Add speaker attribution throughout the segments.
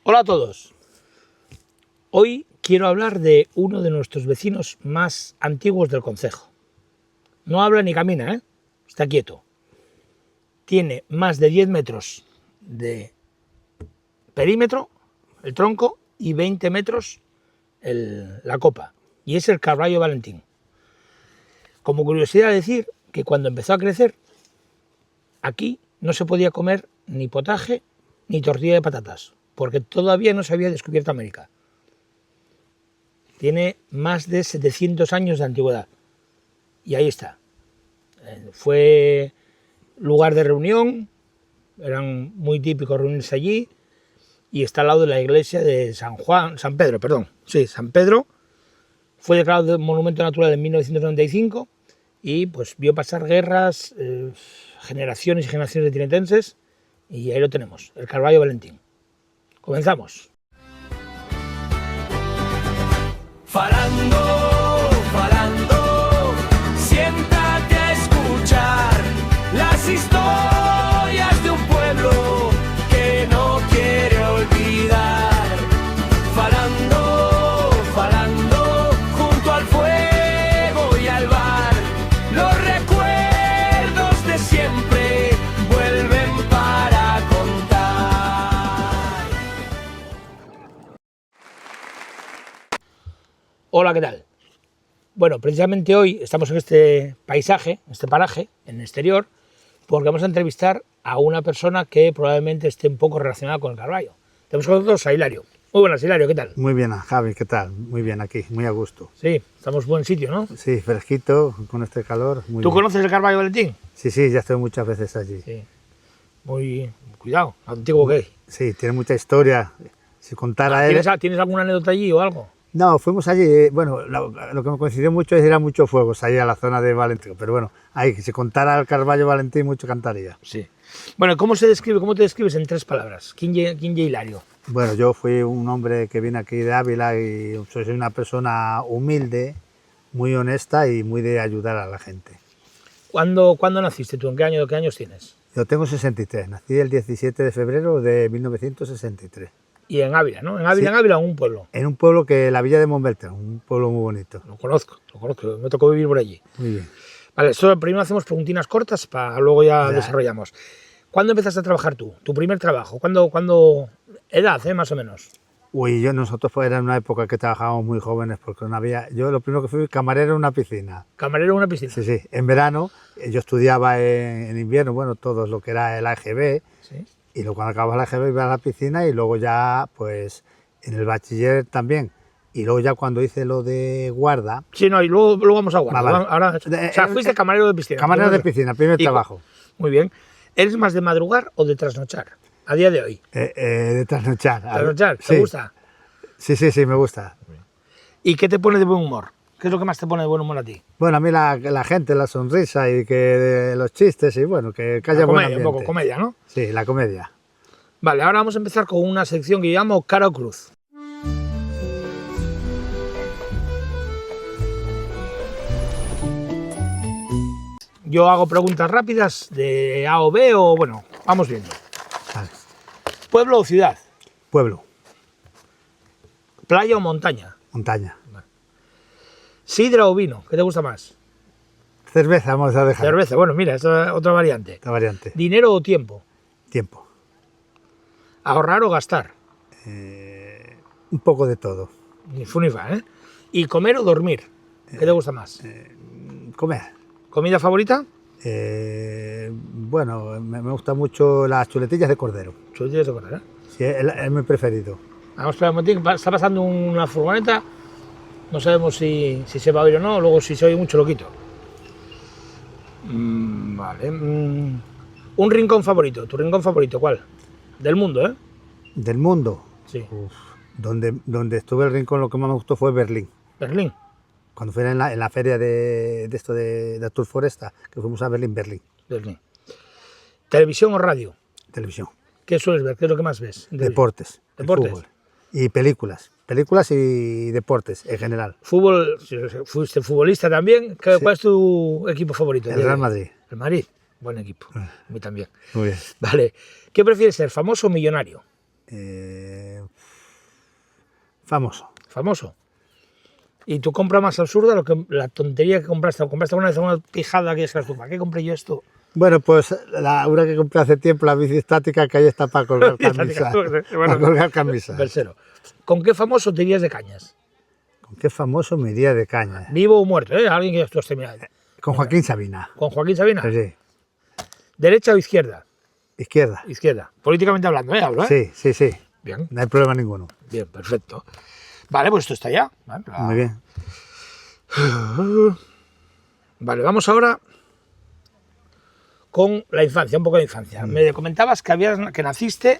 Speaker 1: Hola a todos. Hoy quiero hablar de uno de nuestros vecinos más antiguos del concejo. No habla ni camina, está quieto. Tiene más de 10 metros de perímetro, el tronco, y 20 metros la copa. Y es el Carballo Valentín. Como curiosidad decir que cuando empezó a crecer, aquí no se podía comer ni potaje ni tortilla de patatas, porque todavía no se había descubierto América. Tiene más de 700 años de antigüedad. Y ahí está. Fue lugar de reunión, eran muy típicos reunirse allí, y está al lado de la iglesia de San Pedro. San Pedro. Fue declarado monumento natural en 1995 y pues vio pasar guerras, generaciones y generaciones de tinetenses, y ahí lo tenemos, el Carballo Valentín. Comenzamos.
Speaker 2: Falando, siéntate a escuchar las historias de un pueblo que no quiere olvidar. Falando, junto al fuego y al bar, los recuerdos de siempre vuelven para contar.
Speaker 1: Hola, ¿qué tal? Bueno, precisamente hoy estamos en este paisaje, en este paraje, en el exterior, porque vamos a entrevistar a una persona que probablemente esté un poco relacionada con el Carballo. Tenemos con nosotros a Hilario. Muy buenas, Hilario, ¿qué tal?
Speaker 3: Muy bien, Javi, ¿qué tal? Muy bien aquí, muy a gusto.
Speaker 1: Sí, estamos en buen sitio, ¿no?
Speaker 3: Sí, fresquito, con este calor. Muy
Speaker 1: ¿Tú
Speaker 3: bien.
Speaker 1: conoces el Carballo Valentín?
Speaker 3: Sí, ya estoy muchas veces allí.
Speaker 1: Sí. Muy cuidado, antiguo que hay.
Speaker 3: Sí, tiene mucha historia. Si contara él...
Speaker 1: ¿Tienes alguna anécdota allí o algo?
Speaker 3: No, fuimos allí, bueno, lo que me coincidió mucho es ir a muchos fuegos, allí a la zona de Valentín, pero bueno, ahí, si contara el Carballo Valentín, mucho cantaría.
Speaker 1: Sí. Bueno, ¿cómo te describes en 3 palabras? ¿Quién es Hilario?
Speaker 3: Bueno, yo fui un hombre que vine aquí de Ávila y soy una persona humilde, muy honesta y muy de ayudar a la gente.
Speaker 1: ¿Cuándo naciste tú? ¿Qué años tienes?
Speaker 3: Yo tengo 63, nací el 17 de febrero de 1963.
Speaker 1: Y en Ávila, ¿no? ¿En Ávila o en un pueblo?
Speaker 3: En un pueblo que la villa de Montbeltrán, un pueblo muy bonito.
Speaker 1: Lo conozco, me tocó vivir por allí.
Speaker 3: Muy bien.
Speaker 1: Vale, primero hacemos preguntinas cortas, para luego ya desarrollamos. ¿Cuándo empezaste a trabajar tú? ¿Tu primer trabajo? ¿Cuándo edad, más o menos?
Speaker 3: Uy, nosotros era en una época que trabajábamos muy jóvenes porque no había... Yo lo primero que fui camarero en una piscina.
Speaker 1: ¿Camarero en una piscina?
Speaker 3: Sí. En verano, yo estudiaba en invierno, bueno, todo lo que era el AGB.
Speaker 1: Sí.
Speaker 3: Y luego cuando acababa el AGB iba a la piscina y luego ya, pues, en el bachiller también. Y luego ya cuando hice lo de guarda...
Speaker 1: Sí, no, y luego vamos a guarda.
Speaker 3: Vale.
Speaker 1: Ahora, o sea, fuiste camarero de piscina.
Speaker 3: Camarero de piscina, primer trabajo.
Speaker 1: Muy bien. ¿Eres más de madrugar o de trasnochar a día de hoy?
Speaker 3: De trasnochar.
Speaker 1: ¿Trasnochar? ¿Te
Speaker 3: Sí.
Speaker 1: gusta?
Speaker 3: Sí, me gusta.
Speaker 1: ¿Y qué te pone de buen humor? ¿Qué es lo que más te pone de buen humor a ti?
Speaker 3: Bueno, a mí la gente, la sonrisa y que los chistes y bueno, que haya buen ambiente.
Speaker 1: Un poco comedia, ¿no?
Speaker 3: Sí, la comedia.
Speaker 1: Vale, ahora vamos a empezar con una sección que yo llamo Cara o Cruz. Yo hago preguntas rápidas de A o B o bueno, vamos viendo.
Speaker 3: Vale.
Speaker 1: ¿Pueblo o ciudad?
Speaker 3: Pueblo,
Speaker 1: ¿Playa o montaña?
Speaker 3: montaña.
Speaker 1: ¿Sidra o vino? ¿Qué te gusta más?
Speaker 3: Cerveza vamos a dejar.
Speaker 1: Cerveza, bueno, mira, esta es otra variante.
Speaker 3: Esta variante.
Speaker 1: ¿Dinero o tiempo?
Speaker 3: Tiempo.
Speaker 1: ¿Ahorrar o gastar?
Speaker 3: Un poco de todo.
Speaker 1: Ni fu ni fa, ¿eh? ¿Y comer o dormir? ¿Qué te gusta más?
Speaker 3: Comer.
Speaker 1: ¿Comida favorita?
Speaker 3: Bueno, me gustan mucho las chuletillas de cordero.
Speaker 1: Chuletillas de cordero, ¿eh?
Speaker 3: Sí, es mi preferido.
Speaker 1: Vamos a esperar un momentín, está pasando una furgoneta, no sabemos si se va a oír o no, luego si se oye mucho lo quito. Vale. Un rincón favorito, ¿tu rincón favorito cuál? Del mundo, ¿eh?
Speaker 3: Del mundo.
Speaker 1: Sí.
Speaker 3: Uf, donde estuve el rincón, lo que más me gustó fue Berlín.
Speaker 1: Berlín.
Speaker 3: Cuando fui en la feria de esto de Tour Foresta, que fuimos a Berlín.
Speaker 1: Berlín. ¿Televisión o radio?
Speaker 3: Televisión.
Speaker 1: ¿Qué sueles ver? ¿Qué es lo que más ves?
Speaker 3: Deportes.
Speaker 1: ¿Deportes?
Speaker 3: Fútbol. Y películas. Películas y deportes en general.
Speaker 1: Fútbol, fuiste futbolista también. ¿Cuál es tu equipo favorito?
Speaker 3: El Real Madrid.
Speaker 1: El Madrid. Buen equipo. A mí también.
Speaker 3: Muy bien.
Speaker 1: Vale. ¿Qué prefieres ser, famoso o millonario?
Speaker 3: Famoso.
Speaker 1: Famoso. ¿Y tu compra más absurda, la tontería que compraste? ¿O compraste alguna vez una pijada que dijeras tú, ¿para qué compré yo esto?
Speaker 3: Bueno, pues una que compré hace tiempo, la bici estática, que ahí está para colgar camisa.
Speaker 1: Bueno,
Speaker 3: Para colgar camisa.
Speaker 1: Versero. ¿Con qué famoso te irías de cañas?
Speaker 3: ¿Con qué famoso me iría de caña?
Speaker 1: Vivo o muerto, ¿eh? Alguien que tú has terminado.
Speaker 3: Con Joaquín Sabina.
Speaker 1: ¿Con Joaquín Sabina?
Speaker 3: Sí.
Speaker 1: ¿Derecha o izquierda?
Speaker 3: Izquierda.
Speaker 1: Izquierda. Políticamente hablando, ¿eh? Hablo, ¿eh?
Speaker 3: Sí.
Speaker 1: Bien,
Speaker 3: No hay problema ninguno.
Speaker 1: bien, perfecto. Vale, pues esto está ya.
Speaker 3: Muy bien.
Speaker 1: Vale, vamos ahora con la infancia, un poco de infancia. Me comentabas que naciste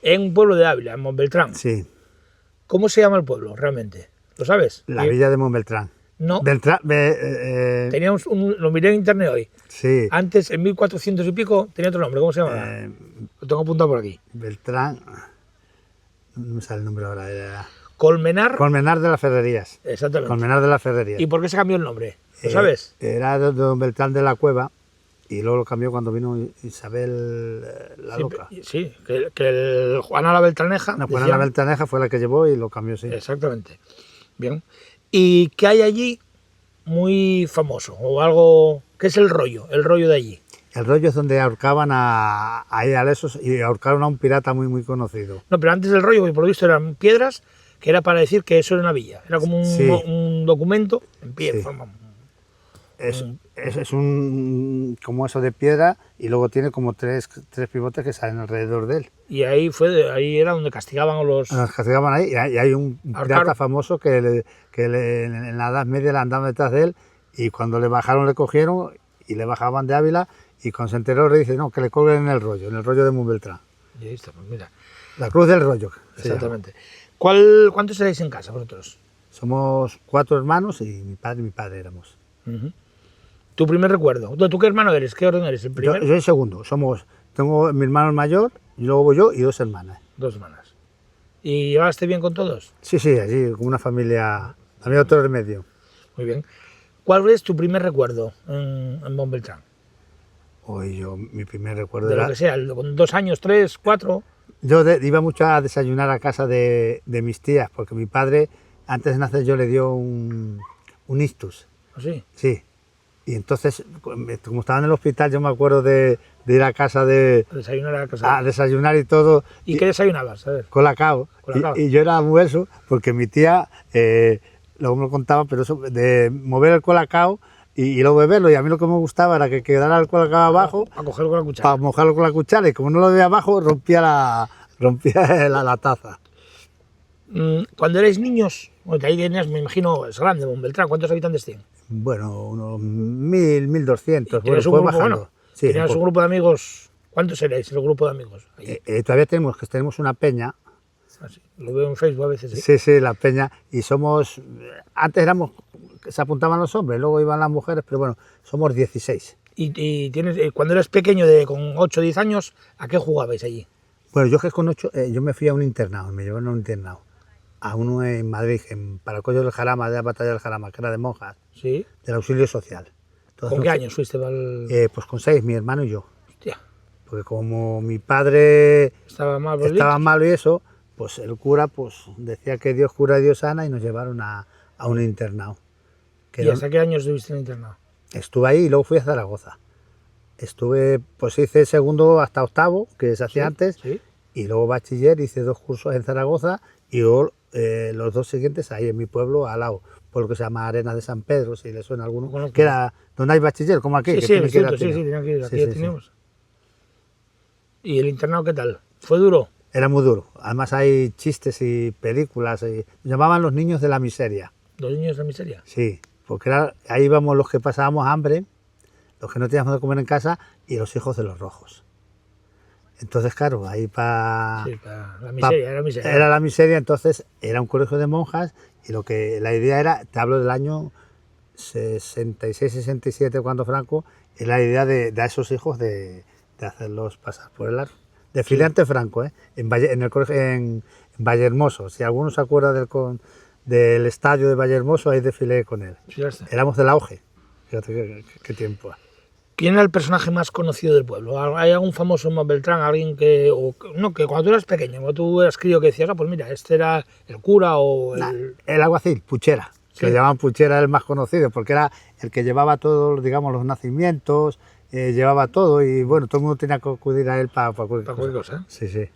Speaker 1: en un pueblo de Ávila, en Montbeltrán.
Speaker 3: Sí.
Speaker 1: ¿Cómo se llama el pueblo realmente? ¿Lo sabes?
Speaker 3: La villa de Montbeltrán.
Speaker 1: No. Teníamos lo miré en internet hoy.
Speaker 3: Sí.
Speaker 1: Antes, en 1400 y pico, tenía otro nombre. ¿Cómo se llama? Lo tengo apuntado por aquí.
Speaker 3: Beltrán. No me sale el nombre ahora. Era
Speaker 1: Colmenar.
Speaker 3: Colmenar de las Ferrerías.
Speaker 1: Exactamente.
Speaker 3: Colmenar de las Ferrerías.
Speaker 1: ¿Y por qué se cambió el nombre? ¿Lo sabes?
Speaker 3: Era de Don Beltrán de la Cueva y luego lo cambió cuando vino Isabel la
Speaker 1: Sí,
Speaker 3: Loca.
Speaker 1: Sí, que Juana la Beltraneja.
Speaker 3: No, Juana
Speaker 1: decían-
Speaker 3: la Beltraneja fue la que llevó y lo cambió, sí.
Speaker 1: Exactamente. Bien. ¿Y qué hay allí muy famoso? O algo. ¿Qué es el rollo? El rollo de allí.
Speaker 3: El rollo es donde ahorcaban a esos y ahorcaron a un pirata muy conocido.
Speaker 1: No, pero antes del rollo, que por lo visto eran piedras, que era para decir que eso era una villa. Era como un,
Speaker 3: Sí.
Speaker 1: un documento en pie.
Speaker 3: Sí.
Speaker 1: Forma-
Speaker 3: Es un como eso de piedra y luego tiene como tres pivotes que salen alrededor de él.
Speaker 1: Y ahí ahí era donde castigaban a los.
Speaker 3: Nos castigaban ahí y hay un pirata
Speaker 1: Ahorcaron.
Speaker 3: famoso que en la Edad Media le andaban detrás de él y cuando le bajaron le cogieron y le bajaban de Ávila y cuando se enteró le dice no, que le colguen en el rollo de Montbeltrán.
Speaker 1: Y ahí está, pues mira.
Speaker 3: La Cruz del Rollo. se llama.
Speaker 1: Exactamente. ¿Cuántos seréis en casa vosotros?
Speaker 3: Somos 4 hermanos y mi padre éramos.
Speaker 1: Ujú. ¿Tu primer recuerdo? ¿Tú qué hermano eres? ¿Qué orden eres? ¿El
Speaker 3: Yo
Speaker 1: primero?
Speaker 3: soy el segundo. Tengo mi hermano el mayor y luego voy yo y 2 hermanas.
Speaker 1: 2 hermanas. ¿Y llevaste bien con todos?
Speaker 3: Sí, allí, como una familia, había otro remedio.
Speaker 1: Muy bien. ¿Cuál es tu primer recuerdo en Montbeltrán?
Speaker 3: Hoy mi primer recuerdo
Speaker 1: De
Speaker 3: era...
Speaker 1: lo que sea, con 2 años, 3, 4.
Speaker 3: Yo iba mucho a desayunar a casa de mis tías, porque mi padre, antes de nacer, yo le dio un ictus.
Speaker 1: ¿Así?
Speaker 3: Sí. Y entonces, como estaba en el hospital, yo me acuerdo de ir a casa
Speaker 1: Desayunar a casa.
Speaker 3: a desayunar y todo.
Speaker 1: ¿Y qué desayunabas? A ver.
Speaker 3: Colacao.
Speaker 1: Colacao.
Speaker 3: Y yo era muy eso, porque mi tía, luego me lo contaba, pero eso de mover el colacao y luego beberlo. Y a mí lo que me gustaba era que quedara el colacao abajo
Speaker 1: A cogerlo con la cuchara.
Speaker 3: para mojarlo con la cuchara. Y como no lo veía abajo, rompía la taza.
Speaker 1: Cuando erais niños, bueno, ahí tenías, me imagino, es grande Montbeltrán. ¿Cuántos habitantes tiene?
Speaker 3: Bueno, unos 1.200. Bueno,
Speaker 1: ¿Tienes un
Speaker 3: fue
Speaker 1: grupo,
Speaker 3: bajando.
Speaker 1: bueno,
Speaker 3: Sí,
Speaker 1: tenías un grupo de amigos? ¿Cuántos erais el grupo de amigos? Ahí.
Speaker 3: todavía tenemos una peña.
Speaker 1: Así, lo veo en Facebook a veces. ¿Sí?
Speaker 3: Sí, la peña. Y somos, antes se apuntaban los hombres, luego iban las mujeres, pero bueno, somos 16.
Speaker 1: Y tienes, cuando eras pequeño, con 8 o 10 años, ¿a qué jugabais allí?
Speaker 3: Bueno, yo que con 8, yo me fui a un internado, me llevaron a un internado. A uno en Madrid, en Paracollo del Jarama, de la Batalla del Jarama, que era de monjas,
Speaker 1: ¿Sí?
Speaker 3: del auxilio social. Entonces,
Speaker 1: ¿Con qué años fuiste al...?
Speaker 3: Pues con 6, mi hermano y yo.
Speaker 1: Hostia,
Speaker 3: Porque como mi padre
Speaker 1: estaba mal.
Speaker 3: estaba malo y eso, pues el cura pues decía que Dios cura y Dios sana y nos llevaron a un internado. Que
Speaker 1: ¿Y
Speaker 3: era-
Speaker 1: hasta qué años estuviste en el internado?
Speaker 3: Estuve ahí y luego fui a Zaragoza. Hice segundo hasta octavo, que se hacía antes,
Speaker 1: ¿Sí?
Speaker 3: y luego bachiller, hice 2 cursos en Zaragoza y luego los 2 siguientes ahí en mi pueblo, al lado, por lo que se llama Arenas de San Pedro, si le suena a alguno,
Speaker 1: Conozco.
Speaker 3: que era donde hay bachiller, como aquí.
Speaker 1: Sí,
Speaker 3: que
Speaker 1: sí, el
Speaker 3: tiene que ir a
Speaker 1: instituto, sí,
Speaker 3: Tineo.
Speaker 1: tenía que ir, aquí
Speaker 3: Sí,
Speaker 1: ya
Speaker 3: sí, sí.
Speaker 1: teníamos. ¿Y el internado qué tal? ¿Fue duro?
Speaker 3: Era muy duro. Además hay chistes y películas. Nos llamaban los niños de la miseria.
Speaker 1: ¿Los niños de miseria?
Speaker 3: Sí, porque ahí íbamos los que pasábamos hambre, los que no teníamos de comer en casa y los hijos de los rojos. Entonces, claro, ahí
Speaker 1: Sí, la miseria, era miseria.
Speaker 3: era la miseria, entonces era un colegio de monjas y la idea era, te hablo del año 66-67 cuando Franco, y la idea de a esos hijos de hacerlos pasar por el aro. Desfile ante Franco, en el colegio en Vallehermoso. Si alguno se acuerda del estadio de Vallehermoso, ahí desfilé con él.
Speaker 1: Sí, ya está.
Speaker 3: Éramos del auge. Fíjate qué tiempo.
Speaker 1: ¿Quién era el personaje más conocido del pueblo? ¿Hay algún famoso en Beltrán, alguien que... no, que cuando tú eras pequeño, cuando tú eras crío, que decías, pues mira, este era el cura o el...
Speaker 3: El alguacil, Puchera,
Speaker 1: Sí.
Speaker 3: que le llamaban Puchera, era el más conocido, porque era el que llevaba todos, digamos, los nacimientos, llevaba todo y bueno, todo el mundo tenía que acudir a él para cualquier
Speaker 1: Para cualquier
Speaker 3: cosa.
Speaker 1: cosa.
Speaker 3: Sí, sí.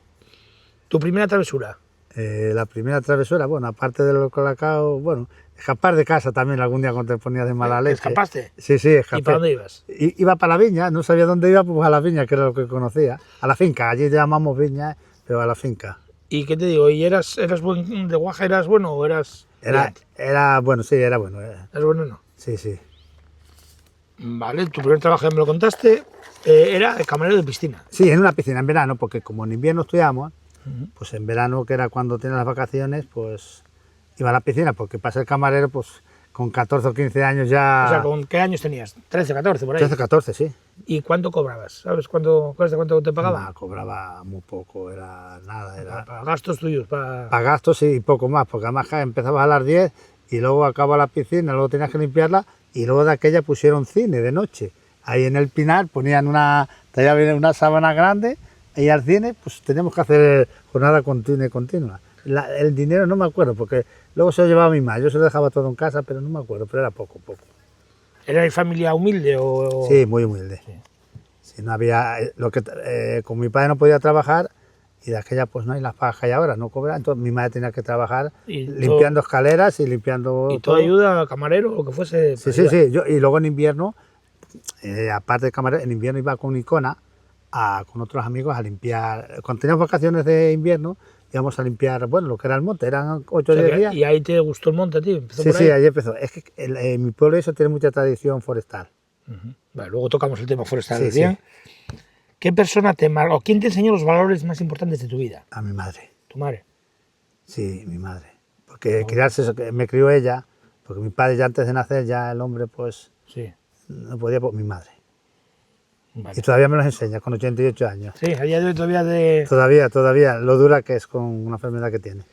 Speaker 1: ¿Tu primera travesura?
Speaker 3: La primera travesura, bueno, aparte de los colacaos, bueno, escapar de casa también algún día cuando te ponías de mala leche.
Speaker 1: ¿Escapaste?
Speaker 3: Sí, sí, escapé.
Speaker 1: ¿Y para dónde ibas?
Speaker 3: Iba para la viña, no sabía dónde iba, pues a la viña, que era lo que conocía. A la finca, allí llamamos viña, pero a la finca.
Speaker 1: ¿Y qué te digo? ¿Y eras buen de guaje, eras bueno o eras...
Speaker 3: Era bueno, sí, era bueno.
Speaker 1: ¿Eras bueno o no?
Speaker 3: Sí, sí.
Speaker 1: Vale, tu primer trabajo ya me lo contaste, era de camarero de piscina.
Speaker 3: Sí, en una piscina en verano, porque como en invierno estudiamos, pues en verano, que era cuando tenía las vacaciones, pues iba a la piscina, porque para ser camarero, pues con 14 o 15 años ya...
Speaker 1: O sea, ¿con qué años tenías? 13, 14, por ahí.
Speaker 3: 13, 14, sí.
Speaker 1: ¿Y cuánto cobrabas? ¿Sabes cuánto te pagaban?
Speaker 3: No, cobraba muy poco, era nada, era...
Speaker 1: Para gastos tuyos, para...
Speaker 3: Para gastos y poco más, porque además empezabas a las 10 y luego acababa la piscina, luego tenías que limpiarla y luego de aquella pusieron cine de noche. Ahí en el Pinar ponían una sábana grande y al cine pues teníamos que hacer jornada continua. El dinero no me acuerdo, porque luego se lo llevaba mi madre, yo se lo dejaba todo en casa, pero no me acuerdo, pero era poco.
Speaker 1: ¿Erais familia humilde o...?
Speaker 3: Sí, muy humilde. Sí, no había, con mi padre no podía trabajar y de aquella pues no hay las pagas que hay ahora, no cobra, entonces mi madre tenía que trabajar
Speaker 1: Y
Speaker 3: limpiando escaleras y limpiando
Speaker 1: ¿Y todo ayuda, camarero, o lo que fuese?
Speaker 3: Sí, sí, sí. Y luego en invierno, aparte de camarero, en invierno iba con Icona, con otros amigos a limpiar. Cuando teníamos vacaciones de invierno, íbamos a limpiar, bueno, lo que era el monte, eran 8 o 10 días.
Speaker 1: ¿Y ahí te gustó el monte, tío?
Speaker 3: Sí, sí, ahí empezó. Es que mi pueblo eso tiene mucha tradición forestal.
Speaker 1: Vale, luego tocamos el tema forestal.
Speaker 3: Sí,
Speaker 1: ¿Bien?
Speaker 3: sí.
Speaker 1: ¿Qué persona te marcó? ¿Quién te enseñó los valores más importantes de tu vida?
Speaker 3: A mi madre.
Speaker 1: ¿Tu madre?
Speaker 3: Sí, mi madre. Porque criarse, me crió ella, porque mi padre ya antes de nacer, ya el hombre pues
Speaker 1: Sí.
Speaker 3: no podía, pues mi madre.
Speaker 1: Vale.
Speaker 3: Y todavía me los enseña con 88 años.
Speaker 1: Sí, a día de hoy todavía de...
Speaker 3: Todavía, lo dura que es con una enfermedad que tiene.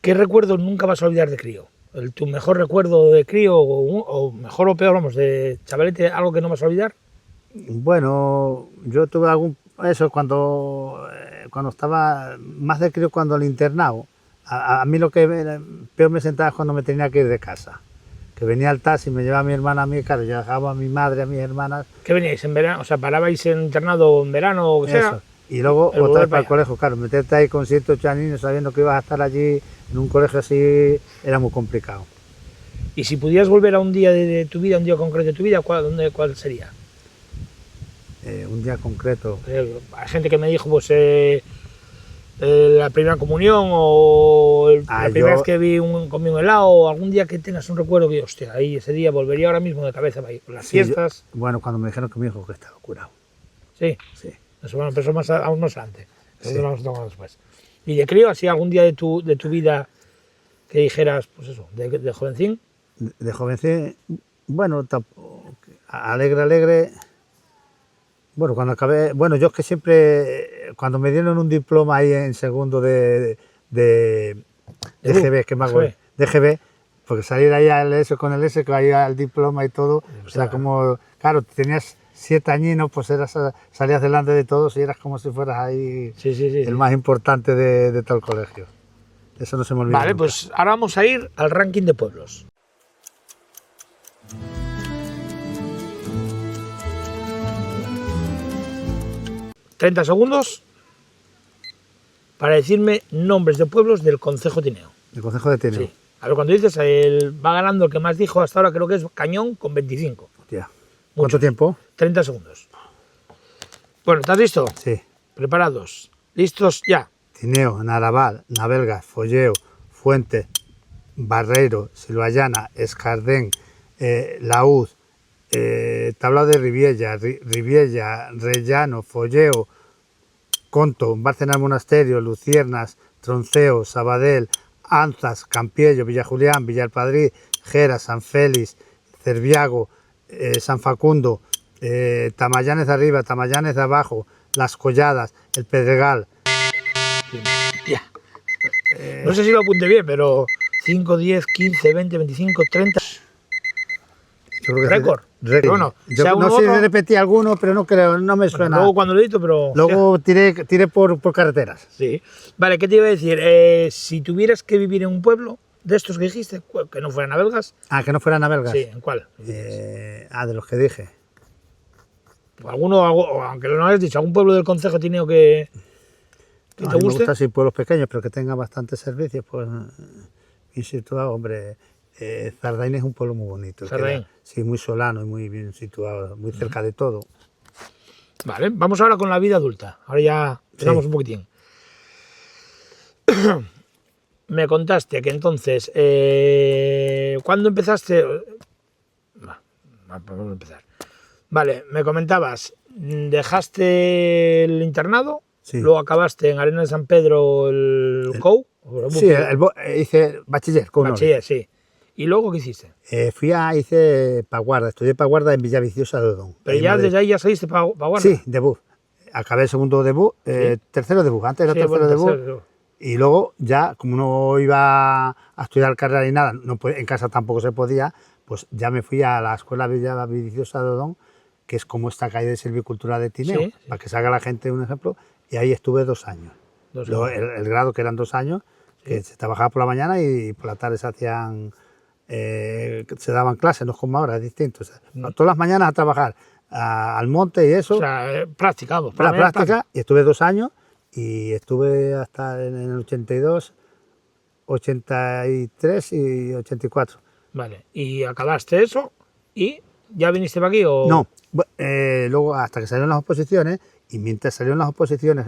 Speaker 1: ¿Qué recuerdo nunca vas a olvidar de crío? ¿Tu mejor recuerdo de crío o mejor o peor, vamos, de chavalete, algo que no vas a olvidar?
Speaker 3: Bueno, yo tuve eso cuando estaba más de crío, cuando el internado. A mí lo que peor me sentaba es cuando me tenía que ir de casa. Que venía el taxi, me llevaba a mi hermana a mi casa, yo dejaba a mi madre, a mis hermanas.
Speaker 1: ¿Qué veníais en verano? O sea, ¿parabais en internado en verano o que sea?
Speaker 3: Eso. Y luego
Speaker 1: El
Speaker 3: otra
Speaker 1: volver
Speaker 3: vez para el
Speaker 1: para
Speaker 3: colegio, claro, meterte ahí con 7 o 8 años sabiendo que ibas a estar allí en un colegio así era muy complicado.
Speaker 1: Y si pudieras volver a un día de tu vida, un día concreto de tu vida, ¿cuál sería?
Speaker 3: Un día concreto.
Speaker 1: Hay gente que me dijo, pues, la primera comunión o la primera vez que comí un helado, o algún día que tengas un recuerdo que, hostia, ahí ese día volvería ahora mismo de cabeza para ir por las fiestas.
Speaker 3: Bueno, cuando me dijeron que mi hijo que estaba curado.
Speaker 1: Sí,
Speaker 3: Sí.
Speaker 1: eso, bueno, pero eso aún más adelante. Eso
Speaker 3: Sí.
Speaker 1: lo vamos a tomar después. Y de crío, así algún día de tu vida que dijeras, pues eso, de jovencín.
Speaker 3: De jovencín, bueno, alegre. Bueno, cuando acabé, bueno, yo es que siempre, cuando me dieron un diploma ahí en segundo de GB, que me acuerdo, de GB, porque salir ahí con el S, que ahí al diploma y todo, o sea, como, claro, tenías 7 añinos, pues salías delante de todos y eras como si fueras ahí
Speaker 1: Sí.
Speaker 3: el más importante de todo el colegio. Eso no se me olvida.
Speaker 1: Vale,
Speaker 3: nunca.
Speaker 1: pues ahora vamos a ir al ranking de pueblos. ...30 segundos... para decirme nombres de pueblos del concejo Tineo.
Speaker 3: El Concejo de Tineo.
Speaker 1: Sí. A ver, cuando dices, va ganando el que más dijo hasta ahora, creo que es Cañón, con 25.
Speaker 3: Hostia. ¿Cuánto tiempo?
Speaker 1: 30 segundos. Bueno, ¿estás listo?
Speaker 3: Sí.
Speaker 1: Preparados. ¿Listos? Ya.
Speaker 3: Tineo, Naraval, Navelgas, Folleo, Fuente, Barreiro, Silvallana, Escardén, Laúd, Tablao de Riviella, Riviella, Rellano, Folleo, Conto, Bárcenas Monasterio, Luciernas, Tronceo, Sabadell, Anzas, Campiello, Villajulián, Villalpadrí, Gera, San Félix, Cerviago, San Facundo, Tamallanes de arriba, Tamallanes de abajo, Las Colladas, El Pedregal.
Speaker 1: Ya. No sé si lo apunté bien, pero 5, 10, 15, 20, 25, 30.
Speaker 3: Yo creo que
Speaker 1: Récord.
Speaker 3: Redding.
Speaker 1: Bueno,
Speaker 3: Yo
Speaker 1: sea uno
Speaker 3: no
Speaker 1: u
Speaker 3: sé si
Speaker 1: otro.
Speaker 3: repetí alguno, pero no creo, no me
Speaker 1: Bueno,
Speaker 3: suena.
Speaker 1: luego cuando lo edito, pero...
Speaker 3: Luego tiré por carreteras.
Speaker 1: Sí. Vale, ¿qué te iba a decir? Si tuvieras que vivir en un pueblo de estos que dijiste, que no fueran a Belgas,
Speaker 3: Ah, que no fueran a belgas.
Speaker 1: sí, ¿en cuál?
Speaker 3: De los que dije.
Speaker 1: Alguno, aunque no lo hayas dicho, algún pueblo del concejo tiene que
Speaker 3: No, a
Speaker 1: te
Speaker 3: mí me
Speaker 1: guste.
Speaker 3: gusta así pueblos pequeños, pero que tengan bastantes servicios, pues bien situado, hombre. Zardaín es un pueblo muy bonito.
Speaker 1: Zardaín.
Speaker 3: Sí, muy solano y muy bien situado, muy cerca de todo.
Speaker 1: Vale, vamos ahora con la vida adulta. Ahora ya tenemos
Speaker 3: Sí.
Speaker 1: un poquitín. Me contaste que entonces, ¿cuándo empezaste? Vamos a empezar. Vale, me comentabas, dejaste el internado,
Speaker 3: Sí.
Speaker 1: luego acabaste en Arena de San Pedro el COU, o
Speaker 3: Sí, hice bachiller con
Speaker 1: bachiller, sí. ¿Y luego qué hiciste?
Speaker 3: hice Paguarda, estudié Paguarda en Villaviciosa de Odón.
Speaker 1: Pero
Speaker 3: ahí en
Speaker 1: ya
Speaker 3: Madrid.
Speaker 1: desde ahí ya saliste para Guarda.
Speaker 3: Sí, debut. Acabé el segundo debut, tercero debut, antes era
Speaker 1: Sí,
Speaker 3: tercero
Speaker 1: bueno,
Speaker 3: debut.
Speaker 1: tercero.
Speaker 3: Y luego ya, como no iba a estudiar carrera ni nada, en casa tampoco se podía, pues ya me fui a la Escuela Villaviciosa de Odón, que es como esta calle de silvicultura de Tineo,
Speaker 1: Sí, sí.
Speaker 3: para que se haga la gente un ejemplo, y ahí estuve 2 años.
Speaker 1: Dos años.
Speaker 3: El grado, que eran 2 años, que se trabajaba por la mañana y por la tarde se hacían, se daban clases, no es como ahora, es distinto. O sea, todas las mañanas a trabajar al monte y eso,
Speaker 1: O sea, práctica, vamos.
Speaker 3: para la
Speaker 1: primera
Speaker 3: práctica, y estuve 2 años y estuve hasta en el 82, 83 y 84.
Speaker 1: Vale, y acabaste eso y ya viniste para aquí o...
Speaker 3: No, luego hasta que salieron las oposiciones, y mientras salieron las oposiciones,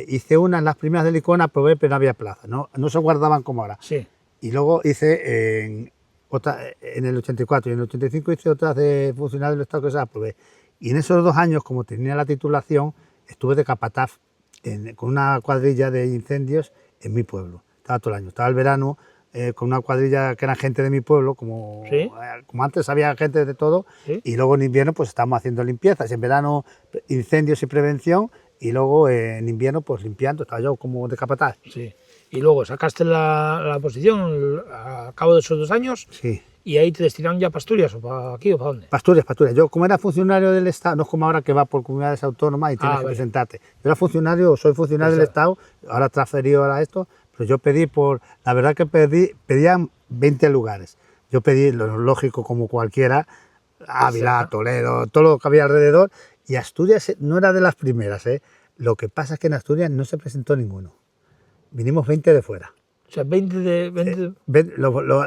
Speaker 3: hice una en las primeras de Licona, probé, pero no había plaza, no se guardaban como ahora.
Speaker 1: Sí,
Speaker 3: Y luego hice otra en el 84 y en el 85 hice otras de funcionario del Estado que se aprobé. Y en esos 2 años, como tenía la titulación, estuve de capataz con una cuadrilla de incendios en mi pueblo. Estaba todo el año. Estaba el verano con una cuadrilla que eran gente de mi pueblo, como,
Speaker 1: ¿Sí?
Speaker 3: como antes había gente de todo,
Speaker 1: ¿Sí?
Speaker 3: y luego en invierno pues estábamos haciendo limpiezas. En verano incendios y prevención, y luego en invierno pues limpiando. Estaba yo como de capataz.
Speaker 1: sí. Y luego sacaste la posición a cabo de esos 2 años
Speaker 3: Sí.
Speaker 1: y ahí te destinaron ya para Asturias o para aquí o para dónde.
Speaker 3: Asturias. Yo, como era funcionario del Estado, no es como ahora que va por comunidades autónomas y tienes que
Speaker 1: Vale.
Speaker 3: presentarte. Yo era funcionario, soy funcionario del Estado, ahora transferido a esto, pero yo pedí la verdad que pedían 20 lugares. Yo pedí lo lógico como cualquiera, Ávila, Toledo, todo lo que había alrededor, y Asturias no era de las primeras. Lo que pasa es que en Asturias no se presentó ninguno. Vinimos 20 de fuera.
Speaker 1: O sea, 20 de... 20,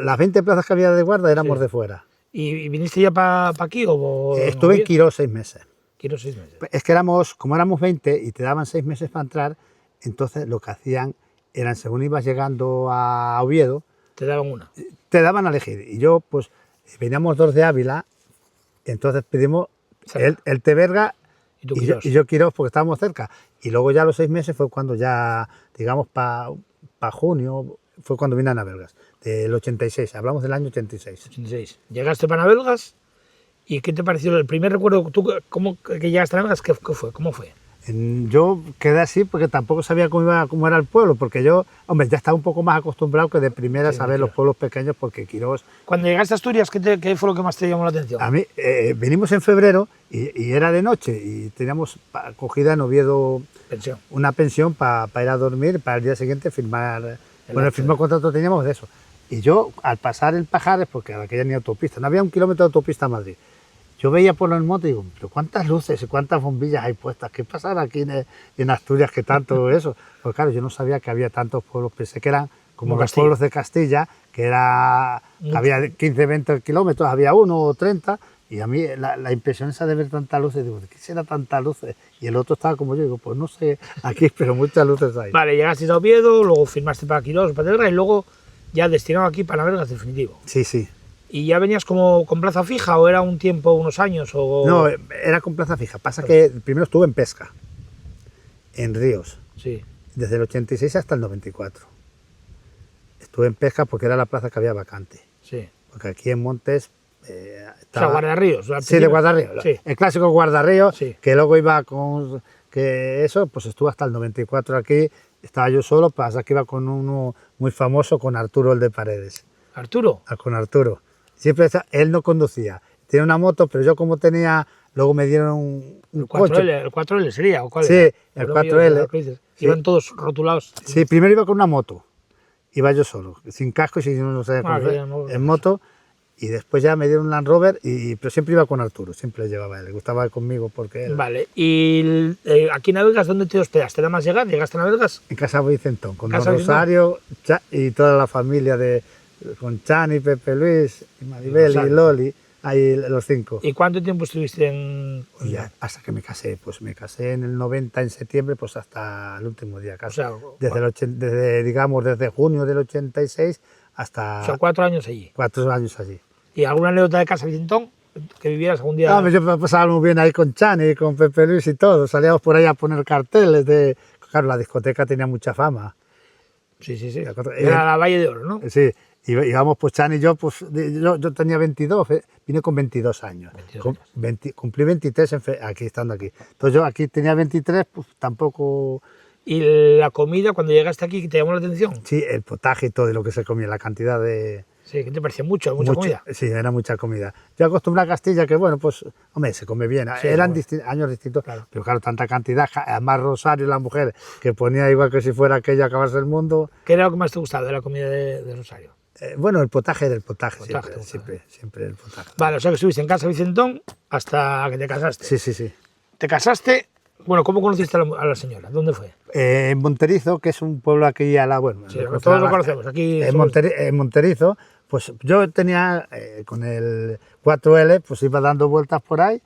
Speaker 3: Las 20 plazas que había de guarda éramos
Speaker 1: Sí.
Speaker 3: de fuera.
Speaker 1: ¿Y viniste ya para aquí o...?
Speaker 3: Estuve en Quirós 6 meses.
Speaker 1: Quiero 6 meses.
Speaker 3: Es que como éramos 20 y te daban 6 meses para entrar, entonces lo que hacían eran, según ibas llegando a Oviedo,
Speaker 1: Te daban una.
Speaker 3: te daban a elegir. Y yo, pues, veníamos 2 de Ávila, entonces pedimos
Speaker 1: Cerca.
Speaker 3: el Teberga
Speaker 1: Y tú
Speaker 3: y
Speaker 1: Quirós.
Speaker 3: yo Quirós, porque estábamos cerca. Y luego ya a los 6 meses fue cuando ya, digamos, para junio, fue cuando vine a Navelgas, del 86, hablamos del año 86.
Speaker 1: 86. Llegaste para Navelgas y ¿qué te pareció? El primer recuerdo, tú, ¿cómo que llegaste a Navelgas? ¿Qué fue? ¿Cómo fue?
Speaker 3: Yo quedé así porque tampoco sabía cómo era el pueblo, porque yo, hombre, ya estaba un poco más acostumbrado que de primera
Speaker 1: Sí,
Speaker 3: a ver
Speaker 1: claro.
Speaker 3: los pueblos pequeños, porque Quirós,
Speaker 1: Cuando llegaste a Asturias, ¿qué fue lo que más te llamó la atención?
Speaker 3: a mí, vinimos en febrero y era de noche y teníamos cogida en Oviedo
Speaker 1: Pensión.
Speaker 3: una pensión para ir a dormir, para el día siguiente firmar, el
Speaker 1: acta.
Speaker 3: firmar contrato teníamos de eso. Y yo, al pasar el Pajares, porque aquella ni autopista, no había 1 kilómetro de autopista a Madrid, yo veía por el monte y digo, pero cuántas luces y cuántas bombillas hay puestas, ¿qué pasará aquí en Asturias que tanto eso? Pues claro, yo no sabía que había tantos pueblos, pensé que eran como
Speaker 1: Como
Speaker 3: los
Speaker 1: Castilla.
Speaker 3: pueblos de Castilla, que había 15, 20 kilómetros, había 1 o 30, y a mí la impresión esa de ver tantas luces, digo, ¿de qué será tantas luces? Y el otro estaba como yo, digo, pues no sé, aquí, pero muchas luces hay.
Speaker 1: Vale, llegaste a Oviedo, luego firmaste para Quirós, para Teberga y luego ya destinado aquí para Navelgas definitivo.
Speaker 3: Sí, sí.
Speaker 1: ¿Y ya venías como con plaza fija o era un tiempo, unos años? O...
Speaker 3: No, era con plaza fija. Pasa que primero estuve en pesca, en ríos,
Speaker 1: Sí,
Speaker 3: desde el 86 hasta el 94. Estuve en pesca porque era la plaza que había vacante.
Speaker 1: sí.
Speaker 3: Porque aquí en Montes
Speaker 1: O sea,
Speaker 3: estaba...
Speaker 1: guardarríos. al
Speaker 3: Sí, de
Speaker 1: principio.
Speaker 3: guardarrío.
Speaker 1: Sí.
Speaker 3: El clásico guardarrío,
Speaker 1: Sí.
Speaker 3: que luego iba con... que eso, pues estuve hasta el 94 aquí. Estaba yo solo, pasa que iba con uno muy famoso, con Arturo, el de Paredes.
Speaker 1: Arturo.
Speaker 3: Con Arturo. Siempre él no conducía, tenía una moto, pero yo como tenía, luego me dieron un
Speaker 1: El
Speaker 3: coche.
Speaker 1: 4L, el 4L sería, ¿o cuál
Speaker 3: Sí,
Speaker 1: era?
Speaker 3: el
Speaker 1: Lo
Speaker 3: 4L.
Speaker 1: mío, lo que dices. Iban todos rotulados.
Speaker 3: Sí, primero iba con una moto, iba yo solo, sin casco y sin no sé,
Speaker 1: Ah, que ya no-
Speaker 3: en moto, y después ya me dieron un Land Rover, pero siempre iba con Arturo, siempre le llevaba él, le gustaba ir conmigo porque él,
Speaker 1: Vale, y aquí en Navegas, ¿dónde te hospedaste? ¿Nada más llegar? ¿Llegaste a Navegas?
Speaker 3: en Casa Vicentón, con
Speaker 1: Casa
Speaker 3: Don
Speaker 1: Vicentón.
Speaker 3: Rosario y toda la familia con Chani, Pepe Luis, y Maribel y
Speaker 1: Rosario.
Speaker 3: Loli, ahí los 5.
Speaker 1: ¿Y cuánto tiempo estuviste en...?
Speaker 3: Y ya, hasta que me casé, pues me casé en el 90, en septiembre, pues hasta el último día casi.
Speaker 1: O sea,
Speaker 3: desde junio del 86 hasta
Speaker 1: O sea, 4 años allí.
Speaker 3: 4 años allí.
Speaker 1: ¿Y alguna anécdota de Casa Vicentón que vivieras algún día?
Speaker 3: No, yo pasaba muy bien ahí con Chani, con Pepe Luis y todo. Salíamos por ahí a poner carteles de... Claro, la discoteca tenía mucha fama.
Speaker 1: Sí, sí, sí.
Speaker 3: La cosa-
Speaker 1: Era la Valle de Oro, ¿no?
Speaker 3: Sí, íbamos pues Chani y yo, pues yo tenía 22, vine con 22 años.
Speaker 1: 22
Speaker 3: Con
Speaker 1: años.
Speaker 3: cumplí 23 aquí, estando aquí. Entonces yo aquí tenía 23, pues tampoco...
Speaker 1: ¿Y la comida, cuando llegaste aquí, te llamó la atención?
Speaker 3: Sí, el potaje y todo y lo que se comía, la cantidad de...
Speaker 1: Sí, ¿qué te parecía mucho? ¿Mucha comida?
Speaker 3: Sí, era mucha comida. Yo acostumbré a Castilla que, bueno, pues, hombre, se come bien.
Speaker 1: Sí,
Speaker 3: Eran
Speaker 1: bueno.
Speaker 3: años distintos,
Speaker 1: Claro.
Speaker 3: pero claro, tanta cantidad. Además, Rosario, la mujer, que ponía igual que si fuera aquella acabarse el mundo.
Speaker 1: ¿Qué era lo que más te gustaba de la comida de Rosario?
Speaker 3: Bueno, el potaje era el potaje,
Speaker 1: Potaje,
Speaker 3: siempre el potaje.
Speaker 1: Vale, o sea que estuviste en Casa Vicentón hasta que te casaste.
Speaker 3: Sí, sí, sí.
Speaker 1: ¿Te casaste? Bueno, ¿cómo conociste a la señora? ¿Dónde fue?
Speaker 3: En Monterizo, que es un pueblo aquí a la... Bueno,
Speaker 1: Sí, todos lo conocemos. Aquí
Speaker 3: En,
Speaker 1: somos-
Speaker 3: En Monterizo, pues yo tenía, con el 4L, pues iba dando vueltas por ahí,